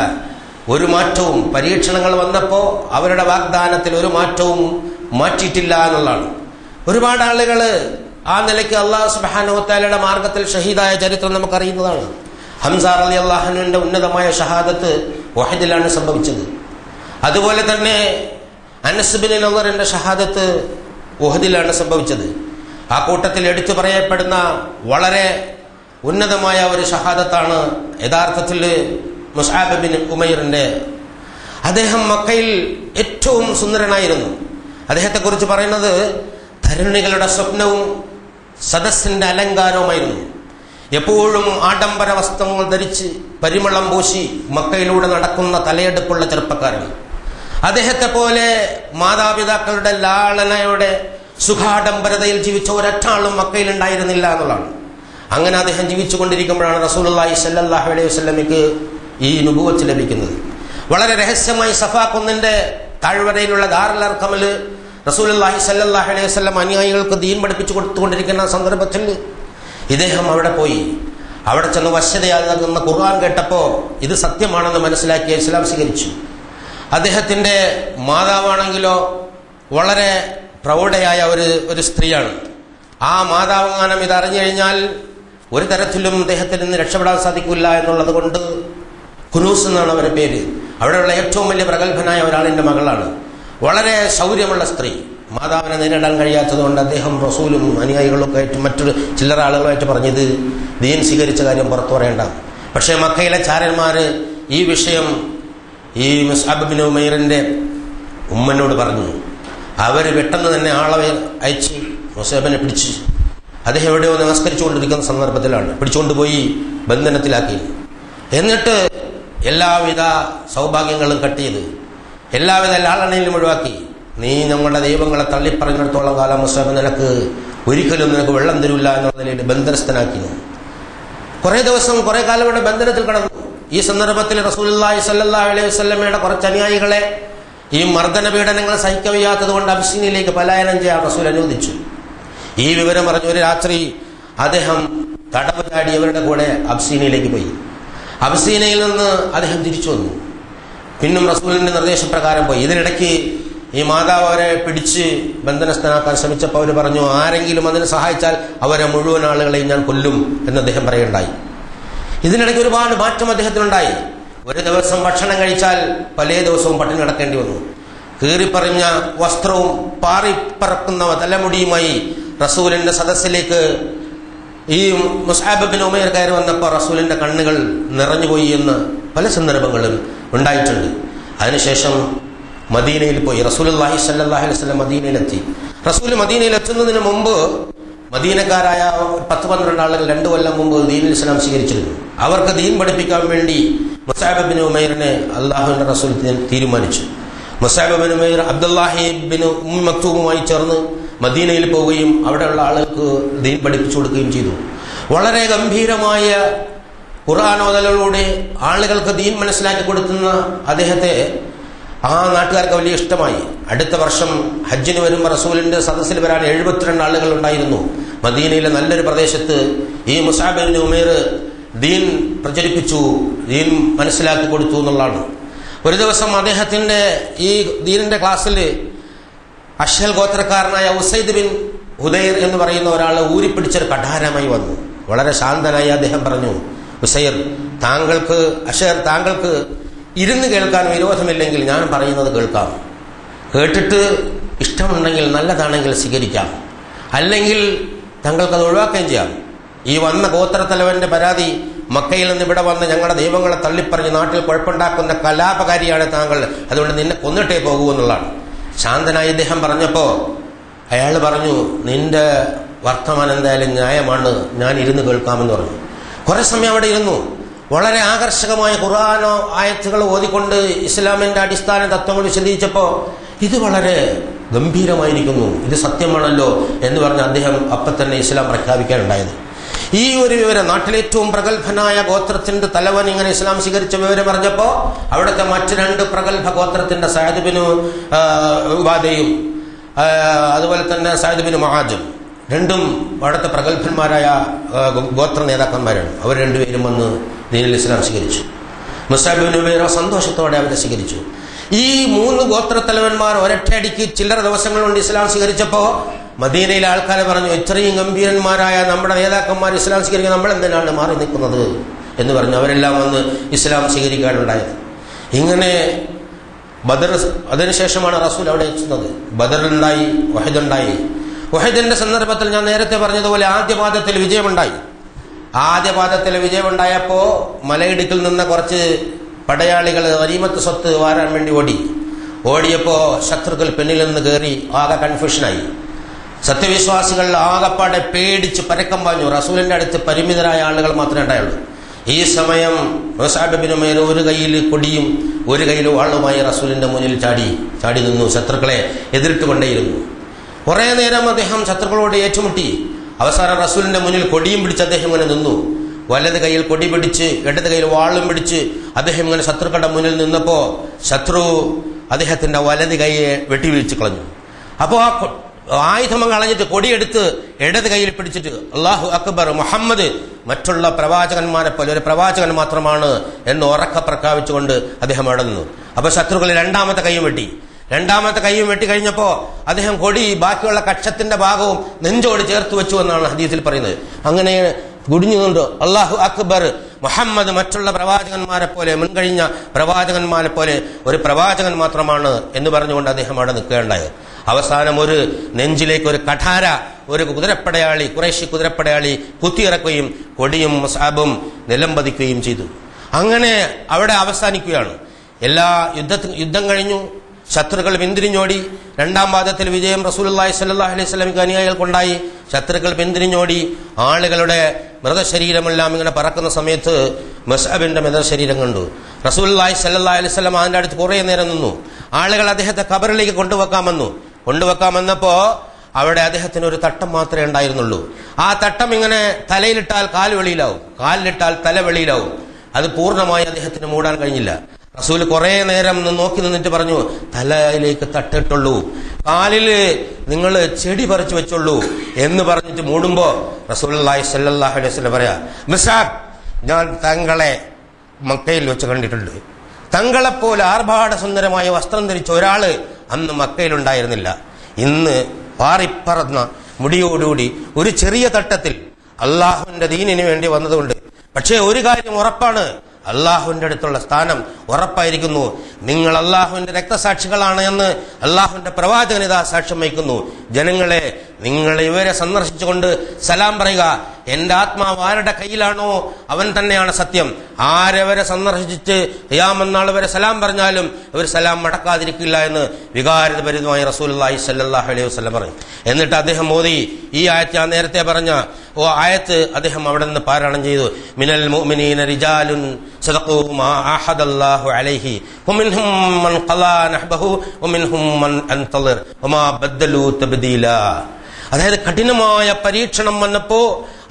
ഒരു മാറ്റവും, പരീക്ഷണങ്ങൾ വന്നപ്പോൾ അവരുടെ വാഗ്ദാനത്തിൽ ഒരു മാറ്റവും മാറ്റിയിട്ടില്ല എന്നുള്ളതാണ്. ഒരുപാട് ആളുകൾ ആ നിലയ്ക്ക് അല്ലാഹു സുബ്ഹാനഹു വ തആലയുടെ മാർഗത്തിൽ ഷഹീദായ ചരിത്രം നമുക്കറിയുന്നതാണ്. ഹംസ റളിയല്ലാഹു അൻഹുവിന്റെ ഉന്നതമായ ഷഹാദത്ത് വഹദിലാണ് സംഭവിച്ചത്. അതുപോലെ തന്നെ അനസ് ബിൻ നളറിന്റെ ഷഹാദത്ത് വഹദിലാണ് സംഭവിച്ചത്. ആ കൂട്ടത്തിൽ എടുത്തു പറയപ്പെടുന്ന വളരെ ഉന്നതമായ ഒരു ഷഹാദത്താണ് യഥാർത്ഥത്തിൽ മുസ്അബ് ബിൻ ഉമൈറിന്റെ. അദ്ദേഹം മക്കയിൽ ഏറ്റവും സുന്ദരനായിരുന്നു. അദ്ദേഹത്തെക്കുറിച്ച് പറയുന്നത് തരുണികളുടെ സ്വപ്നവും സദസ്സിന്റെ അലങ്കാരവുമായിരുന്നു. എപ്പോഴും ആഡംബര വസ്ത്രങ്ങൾ ധരിച്ച് പരിമളം പൂശി മക്കയിലൂടെ നടക്കുന്ന തലയെടുപ്പുള്ള ചെറുപ്പക്കാരൻ. അദ്ദേഹത്തെ പോലെ മാതാപിതാക്കളുടെ ലാളനയോടെ സുഖാഡംബരതയിൽ ജീവിച്ച ഒരൊറ്റ ആളും മക്കയിൽ ഉണ്ടായിരുന്നില്ല എന്നുള്ളതാണ്. അങ്ങനെ അദ്ദേഹം ജീവിച്ചുകൊണ്ടിരിക്കുമ്പോഴാണ് റസൂലുള്ളാഹി സ്വല്ലല്ലാഹു അലൈഹി വസല്ലമയ്ക്ക് ഈ നുബുവത്ത് ലഭിക്കുന്നത്. വളരെ രഹസ്യമായി സഫാ കുന്നിന്റെ താഴ്വരയിലുള്ള ദാറുൽ അർഖമില് റസൂലുള്ളാഹി സ്വല്ലല്ലാഹു അലൈഹി വസല്ലം അനുയായികൾക്ക് ദീൻ പഠിപ്പിച്ചു കൊടുത്തുകൊണ്ടിരിക്കുന്ന സന്ദർഭത്തിൽ ഇദ്ദേഹം അവിടെ പോയി. അവിടെ ചെന്ന് വശ്യതയാകുന്ന ഖുർആൻ കേട്ടപ്പോൾ ഇത് സത്യമാണെന്ന് മനസ്സിലാക്കി ഇസ്ലാം സ്വീകരിച്ചു. അദ്ദേഹത്തിന്റെ മാതാവാണെങ്കിലോ വളരെ പ്രൗഢയായ ഒരു സ്ത്രീയാണ്. ആ മാതാവങ്ങാനം ഇത് അറിഞ്ഞു കഴിഞ്ഞാൽ ഒരു തരത്തിലും അദ്ദേഹത്തിൽ നിന്ന് രക്ഷപ്പെടാൻ സാധിക്കില്ല എന്നുള്ളത് കൊണ്ട് കുനൂസ് എന്നാണ് അവരുടെ പേര്. അവിടെയുള്ള ഏറ്റവും വലിയ പ്രഗത്ഭനായ ഒരാളിന്റെ മകളാണ്. വളരെ ശൗര്യമുള്ള സ്ത്രീ. മാതാവിനെ നേരിടാൻ കഴിയാത്തതുകൊണ്ട് അദ്ദേഹം റസൂലും അനുയായികളൊക്കെ ആയിട്ട് മറ്റൊരു ചില്ലറ ആളുകളുമായിട്ട് പറഞ്ഞത് ദീൻ സ്വീകരിച്ച കാര്യം പുറത്തു പറയേണ്ട. പക്ഷേ മക്കയിലെ ചാരന്മാര് ഈ വിഷയം ഈ മുസ്അബ് ബിൻ ഉമൈറിന്റെ ഉമ്മനോട് പറഞ്ഞു. അവര് പെട്ടെന്ന് തന്നെ ആളെ അയച്ച് മുസ്അബിനെ പിടിച്ച് അദ്ദേഹം എവിടെയോ നമസ്കരിച്ചുകൊണ്ടിരിക്കുന്ന സന്ദർഭത്തിലാണ് പിടിച്ചുകൊണ്ടുപോയി ബന്ധനത്തിലാക്കി. എന്നിട്ട് എല്ലാവിധ സൗഭാഗ്യങ്ങളും കട്ട് ചെയ്ത് എല്ലാവിധ ലാളനയിലും ഒഴിവാക്കി. നീ ഞങ്ങളുടെ ദൈവങ്ങളെ തള്ളിപ്പറഞ്ഞിടത്തോളം കാലം മുസ്അബ് ഒരിക്കലും നിനക്ക് വെള്ളം തരില്ല എന്നുള്ള നിലയിൽ ബന്ധനസ്ഥനാക്കി. കുറെ ദിവസം കുറെ കാലം ഇവിടെ ബന്ധനത്തിൽ കടന്നു. ഈ സന്ദർഭത്തിൽ റസൂലുള്ളാഹി സ്വല്ലല്ലാഹു അലൈഹി വസല്ലമയുടെ കുറച്ച് അനുയായികളെ ഈ മർദ്ദന പീഡനങ്ങൾ സഹിക്കവയ്യാത്തത് കൊണ്ട് അബ്സീനിയയിലേക്ക് പലായനം ചെയ്യാൻ റസൂൽ അനുവദിച്ചു. ഈ വിവരം പറഞ്ഞ ഒരു രാത്രി അദ്ദേഹം തടവ് ചാടിയവരുടെ കൂടെ അബ്സീനിയയിലേക്ക് പോയി. അബ്സീനയിൽ നിന്ന് അദ്ദേഹം തിരിച്ചു വന്നു. പിന്നും റസൂലിന്റെ നിർദ്ദേശപ്രകാരം പോയി. ഇതിനിടയ്ക്ക് ഈ മാതാവ് അവരെ പിടിച്ച് ബന്ധനസ്ഥനാക്കാൻ ശ്രമിച്ചപ്പോൾ അവർ പറഞ്ഞു, ആരെങ്കിലും അതിന് സഹായിച്ചാൽ അവരെ മുഴുവൻ ആളുകളെയും ഞാൻ കൊല്ലും എന്ന് അദ്ദേഹം പറയുകയുണ്ടായി. ഇതിനിടയ്ക്ക് ഒരുപാട് മാറ്റം അദ്ദേഹത്തിനുണ്ടായി. ഒരു ദിവസം ഭക്ഷണം കഴിച്ചാൽ പല ദിവസവും പട്ടിണി കിടക്കേണ്ടി വന്നു. കീറിപ്പറിഞ്ഞ വസ്ത്രവും പാറിപ്പറക്കുന്ന തലമുടിയുമായി റസൂലിന്റെ സദസ്സിലേക്ക് ഈ മുസ്അബ് ബിൻ ഉമൈർ കയറി വന്നപ്പോൾ റസൂലിന്റെ കണ്ണുകൾ നിറഞ്ഞുപോയി എന്ന് പല സന്ദർഭങ്ങളും ഉണ്ടായിട്ടുണ്ട്. അതിനുശേഷം മദീനയിൽ പോയി. റസൂലുള്ളാഹി സ്വല്ലല്ലാഹു അലൈഹി വസല്ലം മദീനയിലെത്തി. റസൂൽ മദീനയിൽ എത്തുന്നതിന് മുമ്പ് മദീനക്കാരായ 10-12 ആളുകൾ 2 കൊല്ലം മുമ്പ് ദീനുൽ ഇസ്ലാം സ്വീകരിച്ചിരുന്നു. അവർക്ക് ദീൻ പഠിപ്പിക്കാൻ വേണ്ടി മുസ്അബ് ബിൻ ഉമൈറിനെ അള്ളാഹുവിന്റെ റസൂൽ തീരുമാനിച്ചു. മുസ്അബ് ബിൻ ഉമൈർ അബ്ദുല്ലാഹി ബിൻ ഉമ്മി മക്തൂമുമായി ചേർന്ന് മദീനയിൽ പോവുകയും അവിടെയുള്ള ആളുകൾക്ക് ദീൻ പഠിപ്പിച്ചു കൊടുക്കുകയും ചെയ്തു. വളരെ ഗംഭീരമായ ഖുർആൻ ഓതലിലൂടെ ആളുകൾക്ക് ദീൻ മനസ്സിലാക്കി കൊടുക്കുന്ന അദ്ദേഹത്തെ ആ നാട്ടുകാർക്ക് വലിയ ഇഷ്ടമായി. അടുത്ത വർഷം ഹജ്ജിന് വരുമ്പോൾ റസൂലിന്റെ സദസ്സിൽ വരാൻ 72 ആളുകൾ ഉണ്ടായിരുന്നു. മദീനയിലെ നല്ലൊരു പ്രദേശത്ത് ഈ മുസ്അബ് ബിൻ ഉമൈർ ദീൻ പ്രചരിപ്പിച്ചു, ദീൻ മനസ്സിലാക്കി കൊടുത്തു എന്നുള്ളതാണ്. ഒരു ദിവസം അദ്ദേഹത്തിന്റെ ഈ ദീനിന്റെ ക്ലാസ്സിൽ അശ്ഹൽ ഗോത്രക്കാരനായ ഉസൈദ് ബിൻ ഹുദൈർ എന്ന് പറയുന്ന ഒരാൾ ഊരിപ്പിടിച്ചൊരു കഠാരമായി വന്നു. വളരെ ശാന്തനായി അദ്ദേഹം പറഞ്ഞു, ഉസൈർ, താങ്കൾക്ക് ഇരുന്ന് കേൾക്കാൻ വിരോധമില്ലെങ്കിൽ ഞാൻ പറയുന്നത് കേൾക്കാം. കേട്ടിട്ട് ഇഷ്ടമുണ്ടെങ്കിൽ നല്ലതാണെങ്കിൽ സ്വീകരിക്കാം, അല്ലെങ്കിൽ താങ്കൾക്കത് ഒഴിവാക്കുകയും ചെയ്യാം. ഈ വന്ന ഗോത്രത്തലവന്റെ പരാതി, മക്കയിൽ നിന്ന് ഇവിടെ വന്ന് ഞങ്ങളുടെ ദൈവങ്ങളെ തള്ളിപ്പറഞ്ഞ് നാട്ടിൽ കുഴപ്പമുണ്ടാക്കുന്ന കലാപകാരിയാണ് താങ്കൾ, അതുകൊണ്ട് നിന്നെ കൊന്നിട്ടേ പോകൂ എന്നുള്ളതാണ്. ശാന്തനായി ഇദ്ദേഹം പറഞ്ഞപ്പോ അയാൾ പറഞ്ഞു, നിന്റെ വർത്തമാനം എന്തായാലും ന്യായമാണ്, ഞാൻ ഇരുന്ന് കേൾക്കാമെന്ന് പറഞ്ഞു. കുറെ സമയം അവിടെ ഇരുന്നു. വളരെ ആകർഷകമായ ഖുർആനോ ആയത്തുകൾ ഓതിക്കൊണ്ട് ഇസ്ലാമിന്റെ അടിസ്ഥാന തത്വങ്ങൾ വിശദീകരിച്ചപ്പോ ഇത് വളരെ ഗംഭീരമായിരിക്കുന്നു, ഇത് സത്യമാണല്ലോ എന്ന് പറഞ്ഞ് അദ്ദേഹം അപ്പം തന്നെ ഇസ്ലാം പ്രഖ്യാപിക്കാനുണ്ടായത്. ഈ ഒരു വിവരം നാട്ടിലെ ഏറ്റവും പ്രഗത്ഭനായ ഗോത്രത്തിന്റെ തലവൻ ഇങ്ങനെ ഇസ്ലാം സ്വീകരിച്ച വിവരം പറഞ്ഞപ്പോ അവിടുത്തെ മറ്റ് 2 പ്രഗത്ഭ ഗോത്രത്തിന്റെ സഅദ് ബിൻ ഉബാദയും അതുപോലെ തന്നെ സഅദ് ബിൻ മുആദും, 2ഉം അവിടുത്തെ പ്രഗത്ഭന്മാരായ ഗോത്ര നേതാക്കന്മാരാണ്. അവർ 2 പേരും വന്ന് ദീനുൽ ഇസ്ലാം സ്വീകരിച്ചു. മുസ്അബ് ബിൻ ഉമൈർ സന്തോഷത്തോടെ അവരെ സ്വീകരിച്ചു. ഈ 3 ഗോത്രത്തലവന്മാർ ഒരൊറ്റയടിക്ക് ചില്ലറ ദിവസങ്ങൾ കൊണ്ട് ഇസ്ലാം സ്വീകരിച്ചപ്പോ മദീനയിലെ ആൾക്കാരെ പറഞ്ഞു, ഇത്രയും ഗംഭീരന്മാരായ നമ്മുടെ നേതാക്കന്മാർ ഇസ്ലാം സ്വീകരിക്കാൻ നമ്മൾ എന്തിനാണ് മാറി നിൽക്കുന്നത് എന്ന് പറഞ്ഞു. അവരെല്ലാം വന്ന് ഇസ്ലാം സ്വീകരിക്കാനുണ്ടായത്. ഇങ്ങനെ ബദർ, അതിനുശേഷമാണ് റസൂൽ അവിടെ എത്തുന്നത്. ബദറുണ്ടായി, വഹദുണ്ടായി. വഹദിന്റെ സന്ദർഭത്തിൽ ഞാൻ നേരത്തെ പറഞ്ഞതുപോലെ ആദ്യപാദത്തിൽ വിജയമുണ്ടായി. ആദ്യപാദത്തിൽ വിജയമുണ്ടായപ്പോ മലയിടുക്കിൽ നിന്ന് കുറച്ച് പടയാളികൾ ഗനീമത്ത് സ്വത്ത് വാരാൻ വേണ്ടി ഓടിയപ്പോ ശത്രുക്കൾ പിന്നിൽ നിന്ന് കയറി ആകെ കൺഫ്യൂഷനായി. സത്യവിശ്വാസികൾ ആകപ്പാടെ പേടിച്ച് പരക്കം പാഞ്ഞു. റസൂലിന്റെ അടുത്ത് പരിമിതരായ ആളുകൾ മാത്രമേ ഉണ്ടായുള്ളൂ. ഈ സമയം മുസ്അബ് ബിൻ ഉമൈർ ഒരു കയ്യിൽ കൊടിയും ഒരു കയ്യിൽ വാളുമായി റസൂലിന്റെ മുന്നിൽ ചാടി നിന്നു. ശത്രുക്കളെ എതിരിട്ടുകൊണ്ടേയിരുന്നു. കുറെ നേരം അദ്ദേഹം ശത്രുക്കളോട് ഏറ്റുമുട്ടി. അവസാനം റസൂലിന്റെ മുന്നിൽ കൊടിയും പിടിച്ച് അദ്ദേഹം ഇങ്ങനെ നിന്നു. വലത് കൈയിൽ കൊടി പിടിച്ച് ഇടത് കൈയിൽ വാളും പിടിച്ച് അദ്ദേഹം ഇങ്ങനെ ശത്രുക്കളുടെ മുന്നിൽ നിന്നപ്പോ ശത്രു അദ്ദേഹത്തിന്റെ വലത് കൈയെ വെട്ടിവീഴ്ച കളഞ്ഞു. അപ്പോ ആ ആയുധം കളഞ്ഞിട്ട് കൊടിയെടുത്ത് ഇടത് കൈയിൽ പിടിച്ചിട്ട് അല്ലാഹു അക്ബർ, മുഹമ്മദ് മറ്റുള്ള പ്രവാചകന്മാരെ പോലെ ഒരു പ്രവാചകൻ മാത്രമാണ് എന്ന് ഉറക്കെ പ്രഖ്യാപിച്ചുകൊണ്ട് അദ്ദേഹം അവിടെ നിന്നു. അപ്പൊ ശത്രുക്കൾ രണ്ടാമത്തെ കൈയും വെട്ടി കഴിഞ്ഞപ്പോ അദ്ദേഹം കൊടി ബാക്കിയുള്ള കക്ഷത്തിന്റെ ഭാഗവും നെഞ്ചോട് ചേർത്ത് വെച്ചു എന്നാണ് ഹദീസിൽ പറയുന്നത്. അങ്ങനെ കുടിഞ്ഞുകൊണ്ട് അല്ലാഹു അക്ബർ, മുഹമ്മദ് മറ്റുള്ള പ്രവാചകന്മാരെ പോലെ, മുൻകഴിഞ്ഞ പ്രവാചകന്മാരെ പോലെ ഒരു പ്രവാചകൻ മാത്രമാണ് എന്ന് പറഞ്ഞുകൊണ്ട് അദ്ദേഹം അവിടെ നിൽക്കുകയുണ്ടായത്. അവസാനം ഒരു നെഞ്ചിലേക്ക് ഒരു കഠാര, ഒരു കുതിരപ്പടയാളി, ഖുറൈശി കുതിരപ്പടയാളി കുത്തിയിറക്കുകയും കൊടിയും മുസ്അബും നിലംപതിക്കുകയും ചെയ്തു. അങ്ങനെ അവിടെ അവസാനിക്കുകയാണ്. യുദ്ധം കഴിഞ്ഞു. ശത്രുക്കൾ പിന്തിരിഞ്ഞോടി. രണ്ടാം പാദത്തിൽ വിജയം റസൂലുള്ളാഹി സ്വല്ലല്ലാഹു അലൈഹി വസല്ലമയ്ക്ക് അനുയായികൾക്കുണ്ടായി. ശത്രുക്കൾ പിന്തിരിഞ്ഞോടി. ആളുകളുടെ മൃതശരീരമെല്ലാം ഇങ്ങനെ പറക്കുന്ന സമയത്ത് മുസ്അബിന്റെ മൃതശരീരം കണ്ടു. റസൂലുള്ളാഹി സ്വല്ലല്ലാഹു അലൈഹി വസല്ലം അതിന്റെ അടുത്ത് കുറേ നേരം നിന്നു. ആളുകൾ അദ്ദേഹത്തെ ഖബറിലേക്ക് കൊണ്ടുവെക്കാമെന്നപ്പോ അവിടെ അദ്ദേഹത്തിന് ഒരു തട്ടം മാത്രമേ ഉണ്ടായിരുന്നുള്ളൂ. ആ തട്ടം ഇങ്ങനെ തലയിലിട്ടാൽ കാൽ വെളിയിലാവും, കാലിലിട്ടാൽ തല വെളിയിലാവും. അത് പൂർണ്ണമായി അദ്ദേഹത്തിന് മൂടാൻ കഴിഞ്ഞില്ല. റസൂൽ കുറെ നേരം നോക്കി നിന്നിട്ട് പറഞ്ഞു, തലയിലേക്ക് തട്ടിട്ടുള്ളൂ, കാലില് നിങ്ങൾ ചെടി പറിച്ചു വെച്ചുള്ളൂ എന്ന് പറഞ്ഞിട്ട് മൂടുമ്പോ റസൂലുള്ളാഹി സ്വല്ലല്ലാഹു അലൈഹി വസല്ലം പറയാ, മിസ്അബ്, ഞാൻ തങ്ങളെ മക്കയിൽ വെച്ച് കണ്ടിട്ടുണ്ട്. തങ്ങളെപ്പോലെ ആർഭാട സുന്ദരമായ വസ്ത്രം ധരിച്ച ഒരാള് അന്ന് മക്കയിലുണ്ടായിരുന്നില്ല. ഇന്ന് പാറിപ്പറന്ന മുടിയോടുകൂടി ഒരു ചെറിയ തട്ടത്തിൽ അള്ളാഹുവിന്റെ ദീനിന് വേണ്ടി വന്നതുകൊണ്ട്. പക്ഷേ ഒരു കാര്യം ഉറപ്പാണ്, അള്ളാഹുവിന്റെ അടുത്തുള്ള സ്ഥാനം ഉറപ്പായിരിക്കുന്നു. നിങ്ങൾ അള്ളാഹുവിന്റെ രക്തസാക്ഷികളാണ് എന്ന് അള്ളാഹുവിന്റെ പ്രവാചകൻ ഇതാ സാക്ഷ്യം വഹിക്കുന്നു. ജനങ്ങളെ, നിങ്ങൾ ഇവരെ സന്ദർശിച്ചുകൊണ്ട് സലാം പറയുക. എന്റെ ആത്മാവ് ആരുടെ കയ്യിലാണോ അവൻ തന്നെയാണ് സത്യം. ആരവരെ സന്ദർശിച്ചിട്ട് ഖിയാമത്ത് വരെ സലാം പറഞ്ഞാലും ഇവർ സലാം മടക്കാതിരിക്കില്ല എന്ന് വികാരപരിതമായ റസൂലുള്ളാഹി സ്വല്ലല്ലാഹു അലൈഹി വസല്ലം പറയും. എന്നിട്ട് അദ്ദേഹം ഓതി ഈ ആയത്ത്, ഞാൻ നേരത്തെ പറഞ്ഞ ആയത്ത് അദ്ദേഹം അവിടെ നിന്ന് പാരായണം ചെയ്തു. മിനൽ മുഅ്മിനീന റിജാലുൻ സദഖൂ മാ അഹദല്ലാഹു അലൈഹി വമിൻഹും മൻ ഖലാ നഹ്ബഹു വമിൻഹും മൻ അൻതളിർ വമാ ബദ്ദലൂ തബ്ദീലാ. അതായത് കഠിനമായ പരീക്ഷണം വന്നപ്പോ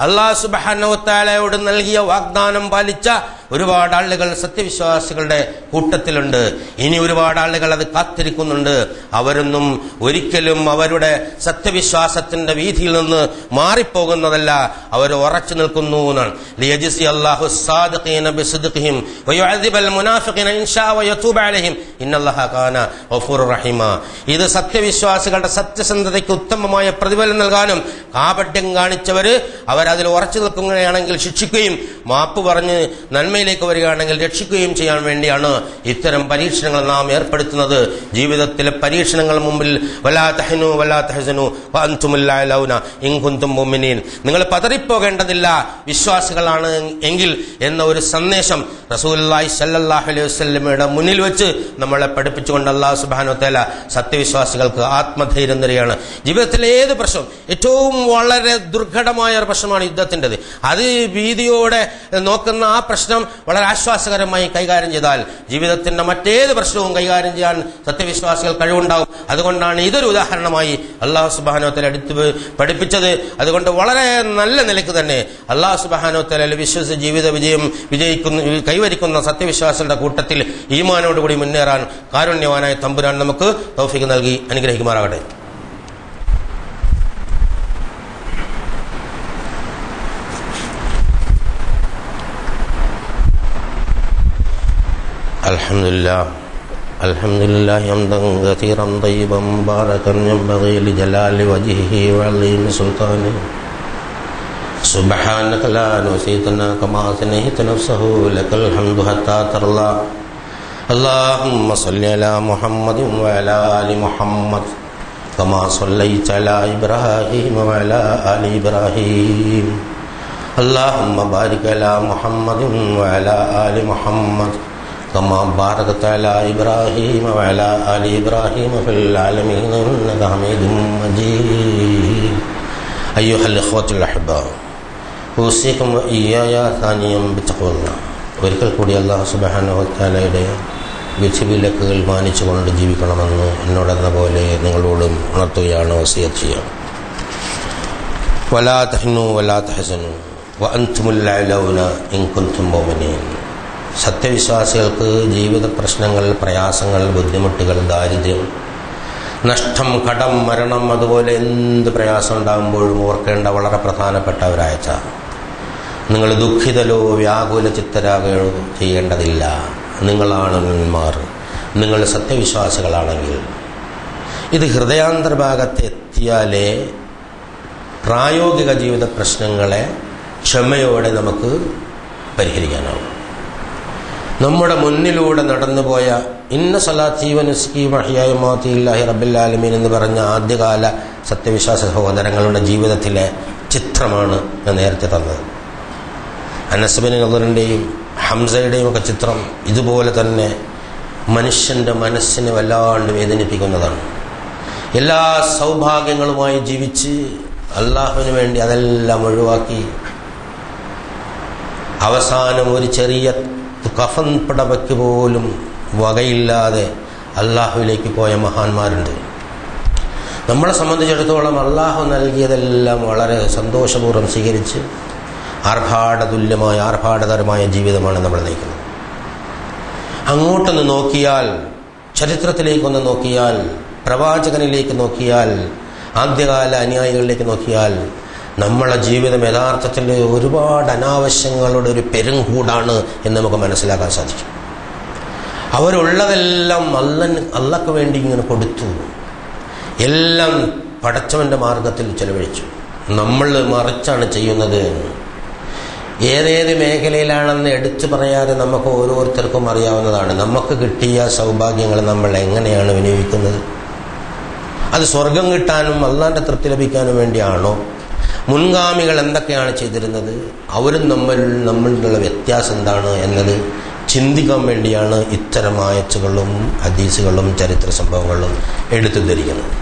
അല്ലാഹു സുബ്ഹാനഹു വ തആലയോട് നൽകിയ വാഗ്ദാനം പാലിച്ച ഒരുപാട് ആളുകൾ സത്യവിശ്വാസികളുടെ കൂട്ടത്തിലുണ്ട്. ഇനി ഒരുപാട് ആളുകൾ അത് കാത്തിരിക്കുന്നുണ്ട്. അവരൊന്നും ഒരിക്കലും അവരുടെ സത്യവിശ്വാസത്തിന്റെ വീതിയിൽ നിന്ന് മാറിപ്പോകുന്നതല്ല, അവർ ഉറച്ചു നിൽക്കുന്നു എന്നാണ്. ലിയജ്സി അല്ലാഹു സ്സാദിഖീന ബിസിദ്ഖിഹിം വയുഅദിബൽ മുനാഫിഖീന ഇൻഷാ വയതൂബു അലൈഹിം ഇന്നല്ലാഹ കാന ഗഫൂറുർ റഹീമ. ഇത് സത്യവിശ്വാസികളുടെ സത്യസന്ധതയ്ക്ക് ഉത്തമമായ പ്രതിഫലം നൽകാനും കാപട്യം കാണിച്ചവര് അവരതിൽ ഉറച്ചു നിൽക്കുകയാണെങ്കിൽ ശിക്ഷിക്കുകയും മാപ്പ് പറഞ്ഞ് നന്മയിലേക്ക് വരികയാണെങ്കിൽ രക്ഷിക്കുകയും ചെയ്യാൻ വേണ്ടിയാണ് ഇത്തരം പരീക്ഷണങ്ങൾ നാം ഏർപ്പെടുത്തുന്നത്. ജീവിതത്തിലെ പരീക്ഷണങ്ങൾ മുമ്പിൽ വലാ തഹ്നു വലാ തഹ്സനു വഅൻതുമുൽ അലൗന ഇൻ കുൻതും മുഅ്മിനീൻ, നിങ്ങൾ പതറിപ്പോകേണ്ടതില്ല വിശ്വാസികളാണ് എങ്കിൽ എന്ന ഒരു സന്ദേശം റസൂലുള്ളാഹി സ്വല്ലല്ലാഹു അലൈഹി വസല്ലമയുടെ മുന്നിൽ വെച്ച് നമ്മളെ പഠിപ്പിച്ചുകൊണ്ട് അല്ലാഹു സുബ്ഹാനഹു വ തആല സത്യവിശ്വാസികൾക്ക് ആത്മധൈര്യം തരികയാണ്. ജീവിതത്തിലെ ഏത് പ്രശ്നം, ഏറ്റവും വളരെ ദുർഘടമായ ഒരു പ്രശ്നമാണ് യുദ്ധത്തിൻ്റെത്. അത് ഭീതിയോടെ നോക്കുന്ന ആ പ്രശ്നം വളരെ ആശ്വാസകരമായി കൈകാര്യം ചെയ്താൽ ജീവിതത്തിന്റെ മറ്റേത് പ്രശ്നവും കൈകാര്യം ചെയ്യാൻ സത്യവിശ്വാസികൾ കഴിവുണ്ടാവും. അതുകൊണ്ടാണ് ഇതൊരു ഉദാഹരണമായി അല്ലാഹു സുബ്ഹാനഹു വ തആല എടുത്ത് പഠിപ്പിച്ചത്. അതുകൊണ്ട് വളരെ നല്ല നിലയ്ക്ക് തന്നെ അല്ലാഹു സുബ്ഹാനഹു വ തആല വിശ്വസിച്ച് ജീവിത വിജയം കൈവരിക്കുന്ന സത്യവിശ്വാസികളുടെ കൂട്ടത്തിൽ ഈമാനോടുകൂടി മുന്നേറാൻ കാരുണ്യവാനായ തമ്പുരാൻ നമുക്ക് തൗഫീഖ് നൽകി അനുഗ്രഹിക്കുമാറാകട്ടെ. അൽഹംദുലില്ലാഹി ഹംദൻ കസീറൻ തയ്യിബൻ മുബാറകൻ യംബഗി ലിജലാലി വജ്ഹിഹി വഅളീമി സുൽത്താനിഹി സുബ്ഹാനക ലാ നുഹ്സീ സനാഅൻ കമാ സനൈത നഫ്സഹു ലകൽ ഹംദു ഹത്താ തർലാ. അല്ലാഹുമ്മ സ്വല്ലി അലാ മുഹമ്മദിൻ വഅലാ ആലി മുഹമ്മദ് കമാ സ്വല്ലൈത അലാ ഇബ്രാഹീമ വഅലാ ആലി ഇബ്രാഹീം. അല്ലാഹുമ്മ ബാരിക് അലാ മുഹമ്മദിൻ വഅലാ ആലി മുഹമ്മദ് كما باركت على إبراهيم وعلى آل إبراهيم في العالمين إنك حميد مجيد. أيها الإخوة الأحباء, أوصيكم وإياي ثانيا بتقوى الله. ഒരിക്കൽ കൂടി അല്ലാഹു സുബ്ഹാനഹു വ തആലയുടെ വിധിവിലക്കുകൾ മാനിച്ചുകൊണ്ട് ജീവിക്കണമെന്ന് എന്നോടെന്ന പോലെ നിങ്ങളോടും ഉണർത്തുകയാണ്, വസിയത്ത് ചെയ്യുകയാണ്. വലാ തഹ്നു വലാ തഹ്സനു വഅൻതുമുൽ അഅ്ലൗന ഇൻ കുൻതും മുഅ്മിനീൻ. സത്യവിശ്വാസികൾക്ക് ജീവിത പ്രശ്നങ്ങൾ, പ്രയാസങ്ങൾ, ബുദ്ധിമുട്ടുകൾ, ദാരിദ്ര്യം, നഷ്ടം, കടം, മരണം, അതുപോലെ എന്ത് പ്രയാസം ഉണ്ടാകുമ്പോഴും ഓർക്കേണ്ട വളരെ പ്രധാനപ്പെട്ട ഒരാഴ്ച, നിങ്ങൾ ദുഃഖിതലോ വ്യാകുല ചിത്തരാകുകയോ ചെയ്യേണ്ടതില്ല. നിങ്ങളാണ് മുൻമാർ, നിങ്ങൾ സത്യവിശ്വാസികളാണെങ്കിൽ. ഇത് ഹൃദയാന്തർഭാഗത്ത് എത്തിയാലേ പ്രായോഗിക ജീവിത പ്രശ്നങ്ങളെ ക്ഷമയോടെ നമുക്ക് പരിഹരിക്കാനാവും. നമ്മുടെ മുന്നിലൂടെ നടന്നുപോയ ഇന്ന സലാത്തി വനുസ്കി വഹിയായ മാത്തില്ലാഹി റബ്ബിൽ ആലമീൻ എന്ന് പറഞ്ഞ ആദ്യകാല സത്യവിശ്വാസ സഹോദരങ്ങളുടെ ജീവിതത്തിലെ ചിത്രമാണ് ഞാൻ നേരത്തെ തന്നത്. അനസ് ബിൻ നദറിൻ്റെയും ഹംസയുടെയും ഒക്കെ ചിത്രം ഇതുപോലെ തന്നെ മനുഷ്യൻ്റെ മനസ്സിനെ വല്ലാണ്ട് വേദനിപ്പിക്കുന്നതാണ്. എല്ലാ സൗഭാഗ്യങ്ങളുമായി ജീവിച്ച് അള്ളാഹുവിന് വേണ്ടി അതെല്ലാം ഒഴിവാക്കി അവസാനം ഒരു ചെറിയ കഫൻ പടവയ്ക്ക് പോലും വകയില്ലാതെ അള്ളാഹുവിലേക്ക് പോയ മഹാന്മാരുണ്ട്. നമ്മളെ സംബന്ധിച്ചിടത്തോളം അള്ളാഹു നൽകിയതെല്ലാം വളരെ സന്തോഷപൂർവ്വം സ്വീകരിച്ച് ആർഭാടതരമായ ജീവിതമാണ് നമ്മൾ നയിക്കുന്നത്. അങ്ങോട്ടൊന്ന് നോക്കിയാൽ, ചരിത്രത്തിലേക്കൊന്ന് നോക്കിയാൽ, പ്രവാചകനിലേക്ക് നോക്കിയാൽ, ആദ്യകാല അനുയായികളിലേക്ക് നോക്കിയാൽ നമ്മളെ ജീവിതം യഥാർത്ഥത്തിൽ ഒരുപാട് അനാവശ്യങ്ങളുടെ ഒരു പെരുങ്കൂടാണ് എന്ന് നമുക്ക് മനസ്സിലാക്കാൻ സാധിക്കും. അവരുള്ളതെല്ലാം അള്ളാഹ്ക്ക് വേണ്ടി ഇങ്ങനെ കൊടുത്തു, എല്ലാം പടച്ചവൻ്റെ മാർഗത്തിൽ ചെലവഴിച്ചു. നമ്മൾ മറിച്ചാണ് ചെയ്യുന്നത്. ഏതേത് മേഖലയിലാണെന്ന് എടുത്തു പറയാതെ നമുക്ക് ഓരോരുത്തർക്കും അറിയാവുന്നതാണ്. നമുക്ക് കിട്ടിയ സൗഭാഗ്യങ്ങൾ നമ്മൾ എങ്ങനെയാണ് വിനിയോഗിക്കുന്നത്? അത് സ്വർഗം കിട്ടാനും അള്ളാന്റെ തൃപ്തി ലഭിക്കാനും വേണ്ടിയാണോ? മുൻഗാമികൾ എന്തൊക്കെയാണ് ചെയ്തിരുന്നത്? അവരും നമ്മളുള്ള വ്യത്യാസം എന്താണ് എന്നത് ചിന്തിക്കാൻ വേണ്ടിയാണ് ഇത്തരം ആയത്തുകളും ഹദീസുകളും ചരിത്ര സംഭവങ്ങളും എടുത്തു ധരിക്കുന്നത്.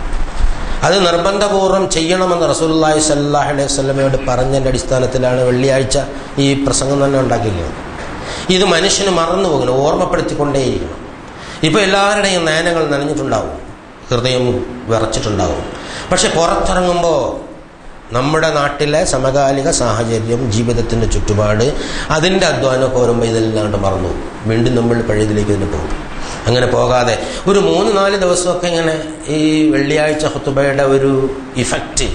അത് നിർബന്ധപൂർവ്വം ചെയ്യണമെന്ന് റസൂലുള്ളാഹി സ്വല്ലല്ലാഹു അലൈഹി വസല്ലമയോട് പറഞ്ഞതിൻ്റെ അടിസ്ഥാനത്തിലാണ് വെള്ളിയാഴ്ച ഈ പ്രസംഗം തന്നെ ഉണ്ടാക്കിയിരിക്കുന്നത്. ഇത് മനുഷ്യന് മറന്നു പോകണം, ഓർമ്മപ്പെടുത്തിക്കൊണ്ടേയിരിക്കണം. ഇപ്പോൾ എല്ലാവരുടെയും നയനങ്ങൾ നനഞ്ഞിട്ടുണ്ടാവും, ഹൃദയം വിറച്ചിട്ടുണ്ടാവും. പക്ഷെ പുറത്തിറങ്ങുമ്പോൾ നമ്മുടെ നാട്ടിലെ സമകാലിക സാഹചര്യം, ജീവിതത്തിൻ്റെ ചുറ്റുപാട്, അതിൻ്റെ അധ്വാനമൊക്കെ വരുമ്പോൾ ഇതെല്ലാം മറന്നു വീണ്ടും നമ്മൾ പഴയതിലേക്ക് തന്നെ പോകും. അങ്ങനെ പോകാതെ ഒരു 3-4 ദിവസമൊക്കെ ഇങ്ങനെ ഈ വെള്ളിയാഴ്ച ഖുതുബയുടെ ഒരു ഇഫക്റ്റ്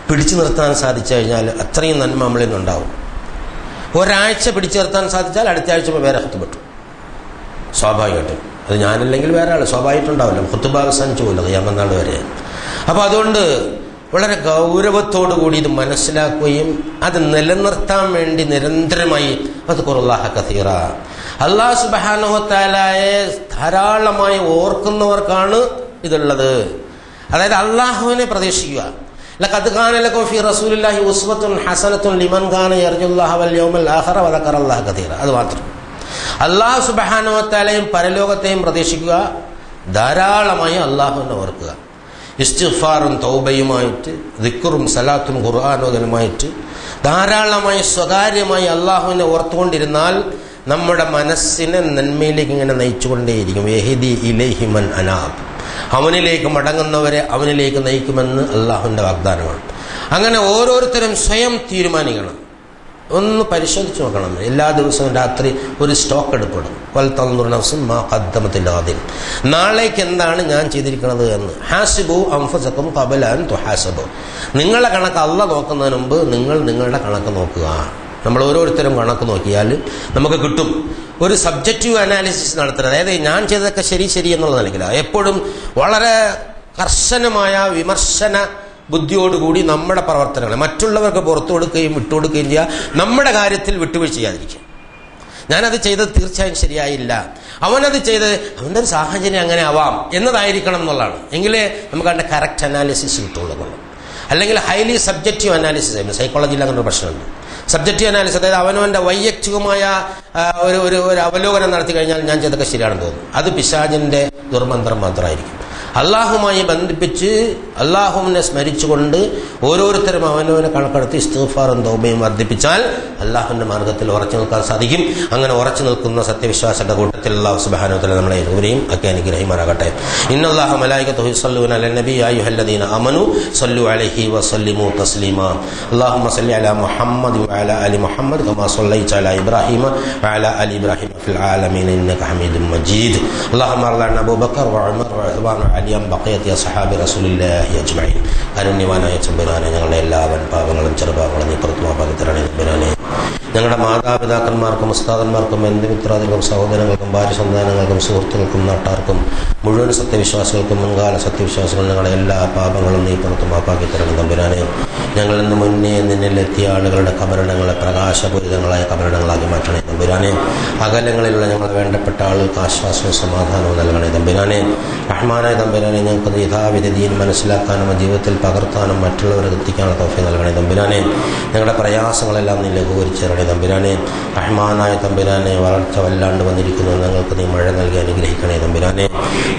പിടിച്ചു നിർത്താൻ സാധിച്ചു കഴിഞ്ഞാൽ അത്രയും നന്മ നമ്മളിൽ നിന്നുണ്ടാവും. ഒരാഴ്ച പിടിച്ചു നിർത്താൻ സാധിച്ചാൽ അടുത്ത ആഴ്ച വേറെ ഖുതുബട്ടു സ്വാഭാവികമായിട്ടും. അത് ഞാനല്ലെങ്കിൽ വേറെ ആൾ സ്വാഭാവികമായിട്ടുണ്ടാവില്ല. ഖുതുബ അവസാനിച്ചു പോലും ഖിയാമത്ത് നാൾ വരെ. അപ്പോൾ അതുകൊണ്ട് വളരെ ഗൗരവത്തോടു കൂടി ഇത് മനസ്സിലാക്കുകയും അത് നിലനിർത്താൻ വേണ്ടി നിരന്തരമായി വദ്കുറുല്ലാഹ കസീറ, അല്ലാഹു സുബ്ഹാനഹു വ തആലയെ ധാരാളമായി ഓർക്കുന്നവർക്കാണ് ഇതുള്ളത്. അതായത് അള്ളാഹുവിനെ പ്രതീക്ഷിക്കുക. ലഖദ് കാന ലക്കും ഫീ റസൂലില്ലാഹി ഉസ്വത്തുൻ ഹസനത്തുൻ ലിമൻ കാന യർജുല്ലാഹ വൽ യൗമൽ ആഖിറ വ ദക്കറല്ലാഹ കസീറ. അത് മാത്രം. അല്ലാഹു സുബ്ഹാനഹു വ തആലയും പരലോകത്തെയും പ്രതീക്ഷിക്കുക, ധാരാളമായി അള്ളാഹുവിനെ ഓർക്കുക. ഇസ്തിഗ്ഫാറും തൗബയുമായിട്ട്, ദിക്റും സലാത്തും ഖുർആനുമായിട്ട് ധാരാളമായി സ്വകാര്യമായി അള്ളാഹുവിനെ ഓർത്തുകൊണ്ടിരുന്നാൽ നമ്മുടെ മനസ്സിനെ നന്മയിലേക്ക് ഇങ്ങനെ നയിച്ചുകൊണ്ടേയിരിക്കും. യഹ്ദി ഇലൈഹി മൻ അനാബ്, അവനിലേക്ക് മടങ്ങുന്നവരെ അവനിലേക്ക് നയിക്കുമെന്ന് അള്ളാഹുവിൻ്റെ വാഗ്ദാനമാണ്. അങ്ങനെ ഓരോരുത്തരും സ്വയം തീരുമാനിക്കണം, ഒന്ന് പരിശോധിച്ച് നോക്കണം. എല്ലാ ദിവസവും രാത്രി ഒരു സ്റ്റോക്ക് എടുക്കണം. നാളേക്ക് എന്താണ് ഞാൻ ചെയ്തിരിക്കുന്നത് എന്ന്. ഹാസിബു അൻഫുസകും ഖബല അൻ തുഹാസബു. നിങ്ങളെ കണക്ക് അള്ളാഹ് നോക്കുന്നതിന് മുമ്പ് നിങ്ങൾ നിങ്ങളുടെ കണക്ക് നോക്കുക. നമ്മൾ ഓരോരുത്തരും കണക്ക് നോക്കിയാൽ നമുക്ക് കിട്ടും. ഒരു സബ്ജക്റ്റീവ് അനാലിസിസ് നടത്തുന്നത്, അതായത് ഞാൻ ചെയ്തതൊക്കെ ശരി എന്നുള്ള നിലയ്ക്കില്ല. എപ്പോഴും വളരെ കർശനമായ വിമർശന ബുദ്ധിയോടുകൂടി നമ്മുടെ പ്രവർത്തനങ്ങൾ മറ്റുള്ളവർക്ക് പുറത്തു കൊടുക്കുകയും വിട്ടുകൊടുക്കുകയും ചെയ്യുക. നമ്മുടെ കാര്യത്തിൽ വിട്ടുവീഴ്ച ചെയ്യാതിരിക്കുക. ഞാനത് ചെയ്തത് തീർച്ചയായും ശരിയായില്ല, അവനത് ചെയ്തത് അവൻ്റെ ഒരു സാഹചര്യം അങ്ങനെ ആവാം എന്നതായിരിക്കണം എന്നുള്ളതാണ്. എങ്കിലേ നമുക്ക് അതിൻ്റെ കറക്റ്റ് അനാലിസിസ് കിട്ടുള്ളൂ. അല്ലെങ്കിൽ ഹൈലി സബ്ജക്റ്റീവ് അനാലിസിസ് ആയിരുന്നു. സൈക്കോളജിയിൽ അങ്ങനെ ഒരു പ്രശ്നമുണ്ട്. സബ്ജക്റ്റീവ് അനാലിസിസ്, അതായത് അവനവൻ്റെ വൈയക്തികമായ ഒരു അവലോകനം നടത്തി കഴിഞ്ഞാൽ ഞാൻ ചെയ്തൊക്കെ ശരിയാണെന്ന് തോന്നുന്നു. അത് പിശാചിൻ്റെ ദുർമന്ത്രം മാത്രമായിരിക്കും. അള്ളാഹുമായി ബന്ധിപ്പിച്ച് അള്ളാഹുവിനെ സ്മരിച്ചുകൊണ്ട് ഓരോരുത്തരും അവനവനെ കണക്കെടുത്ത് ഇസ്തിഗ്ഫാറും തൗബയും വർദ്ധിപ്പിച്ചാൽ അള്ളാഹുവിന്റെ മാർഗത്തിൽ ഉറച്ചു നിൽക്കാൻ സാധിക്കും. അങ്ങനെ ഉറച്ചു നിൽക്കുന്ന സത്യവിശ്വാസികളുടെ കൂട്ടത്തിൽ അല്ലാഹു സുബ്ഹാനഹു വ തആല നമ്മളെ ഏവരെയും ഒക്കെ അനുഗ്രഹിക്കുമാറാകട്ടെ. ഇന്നല്ലാഹ മലായികതുഹു യസല്ലൂന അലൻ നബി യാ അയ്യുഹല്ലദീന ആമനൂ സല്ലു അലൈഹി വസല്ലിമു തസ്ലീമാ. അല്ലാഹുമ്മ സല്ലി അലാ മുഹമ്മദ് വഅലാ ആലി മുഹമ്മദ് കമാ സല്ലൈത അലാ ഇബ്രാഹീമ വഅലാ ആലി ഇബ്രാഹീമ ഫിൽ ആലമീന ഇന്നക ഹമീദും മജീദ്. അല്ലാഹുമ്മ അർളന അബൂബക്കർ വഉമർ വഉസ്മാൻ വഅലിയും ബഖിയത്തി അസ്ഹാബി റസൂലില്ലാഹി അജ്മഈൻ. കാരുണ്യവാനായ തമ്പുരാനെ, ഞങ്ങളുടെ എല്ലാ വൻപാപങ്ങളും ചെറുപാപങ്ങളും നീ പുറത്തു മാപ്പാക്കി തരണേ തമ്പുരാനെ. ഞങ്ങളുടെ മാതാപിതാക്കന്മാർക്കും ഉസ്താദന്മാർക്കും ബന്ധുമിത്രാദികൾക്കും സഹോദരങ്ങൾക്കും ഭാര്യ സന്താനങ്ങൾക്കും സുഹൃത്തുക്കൾക്കും നാട്ടാർക്കും മുഴുവൻ സത്യവിശ്വാസികൾക്കും മുൻകാല സത്യവിശ്വാസികൾ ഞങ്ങളുടെ എല്ലാ പാപങ്ങളും നീ പുറത്തു മാപ്പാക്കി തരണം തമ്പുരാനെ. ഞങ്ങളിൽ നിന്ന് മുന്നേ നിന്നിലെത്തിയ ആളുകളുടെ കബറിടങ്ങളെ പ്രകാശപൂരിതങ്ങളായ കബറിടങ്ങളാക്കി മാറ്റണേ തമ്പുരാനെ. അകലങ്ങളിലുള്ള ഞങ്ങളുടെ വേണ്ടപ്പെട്ട ആളുകൾക്ക് ആശ്വാസവും സമാധാനവും നൽകണേ തമ്പുരാനെ. റഹ്മാനായ തമ്പുരാനെ, ഞങ്ങൾക്ക് യഥാവിധി ദീൻ മനസ്സിലാക്കാനും ജീവിതത്തിൽ പകർത്താനും മറ്റുള്ളവരെ എത്തിക്കാനുള്ള തൗഫീഖ് നൽകണേ തമ്പുരാനെ. ഞങ്ങളുടെ പ്രയാസങ്ങളെല്ലാം നീ ലഘൂകരിച്ച് തരണേ തമ്പുരാനെ. റഹ്മാനായ തമ്പുരാനെ, വളർച്ച വല്ലാണ്ട് വന്നിരിക്കുന്നു, ഞങ്ങൾക്ക് നീ മഴ നൽകി അനുഗ്രഹിക്കണേ തമ്പുരാനെ.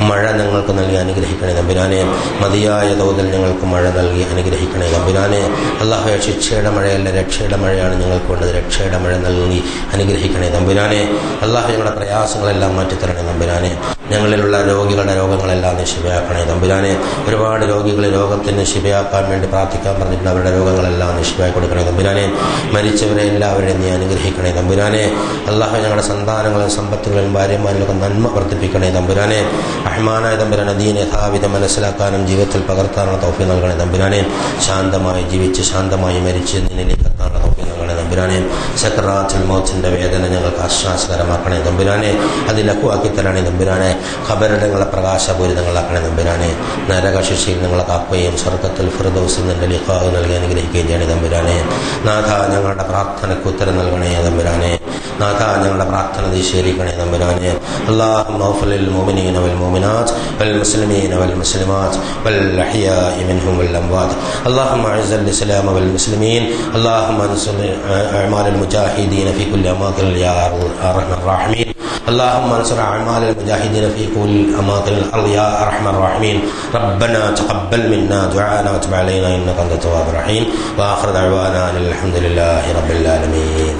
മഴ ഞങ്ങൾക്ക് നൽകി അനുഗ്രഹിക്കണേ തമ്പുരാനെ. മതിയായ തോതിൽ ഞങ്ങൾക്ക് മഴ നൽകി അനുഗ്രഹിക്കണേ തമ്പുരാനെ. അല്ലാഹുവേ, ശിക്ഷയുടെ മഴയല്ല രക്ഷയുടെ മഴയാണ് ഞങ്ങൾക്ക് വേണ്ടത്. രക്ഷയുടെ മഴ നൽകി അനുഗ്രഹിക്കണേ തമ്പുരാനെ. അല്ലാഹു ഞങ്ങളുടെ പ്രയാസങ്ങളെല്ലാം മാറ്റിത്തരണേ തമ്പുരാനെ. ഞങ്ങളിലുള്ള രോഗികളുടെ രോഗങ്ങളെല്ലാം നീ ശിഫയാക്കണേ തമ്പുരാനെ. ഒരുപാട് രോഗികളെ രോഗത്തിന് ശിഫയാക്കാൻ വേണ്ടി പ്രാർത്ഥിക്കാൻ പറഞ്ഞിട്ടുണ്ട്. അവരുടെ രോഗങ്ങളെല്ലാം നീ ശിഫയാക്കി കൊടുക്കണേ തമ്പുരാനെ. മരിച്ചവരെ എല്ലാവരെയും നീ അനുഗ്രഹിക്കണേ തമ്പുരാനെ. അല്ലാഹു ഞങ്ങളുടെ സന്താനങ്ങളും സമ്പത്തുകളും ഭാര്യമാരിലൊക്കെ നന്മ വർദ്ധിപ്പിക്കണേ തമ്പുരാനെ. റഹ്മാനായ തമ്പുരാനെ, ദീൻ യഥാവിധം മനസ്സിലാക്കാനും ജീവിതത്തിൽ പകർത്താനുള്ള തൗഫീഖ് നൽകണേ തമ്പുരാനെ. ശാന്തമായി ജീവിച്ച് ശാന്തമായി മരിച്ച് നിന്നിലേക്ക് എത്താനുള്ള തൗഫീഖ് നൽകണേ തമ്പുരാനെ. സക്രാത്തുൽ മൗത്തിന്റെ വേദന ഞങ്ങൾക്ക് ആശ്വാസകരമാക്കണേ തമ്പുരാനെ. അത് ലഘുവാക്കി തരണേ തമ്പുരാനെ. ഖബറിടങ്ങളെ പ്രകാശപൂരിതങ്ങളാക്കണേ തമ്പുരാനെ. നരകശിക്ഷയിൽ നിങ്ങളെ കാക്കുകയും സ്വർഗ്ഗത്തിൽ ഫിർദൗസിൽ നിന്റെ ലിഖാഹ് നൽകി അനുഗ്രഹിക്കുകയും ചെയ്യണേ തമ്പുരാനെ. നാഥ, ഞങ്ങളുടെ പ്രാർത്ഥനയ്ക്ക് ഉത്തരം നൽകണേ തമ്പുരാനെ. നാഥ, ഞങ്ങളുടെ പ്രാർത്ഥന നീ സ്വീകരിക്കണേ തമ്പുരാനെ. അല്ലാഹുമ്മ ഗ്ഫിർ ലിൽ മുഅ്മിനീന വൽ മുഅ്മിനാത്ത് വൽ മുസ്ലിമീന വൽ മുസ്ലിമാത്ത് വൽ അഹ്യാഇ മിൻഹും വൽ അംവാത്ത്. അല്ലാഹുമ്മ അഇസ്സൽ ഇസ്ലാമ വൽ മുസ്ലിമീൻ. അല്ലാഹുമ്മ അൻസുർ അഅ്മാലൽ മുജാഹിദീന ഫീ കുല്ലി അമാകിൻ യാ അർഹമർ റഹീമീൻ. اللهم انصر اعمال المجاهدين في كل اماكن الارض يا ارحم الراحمين. ربنا تقبل منا دعاءنا وتب علينا انك انت التواب الرحيم. واخر دعوانا الحمد لله رب العالمين.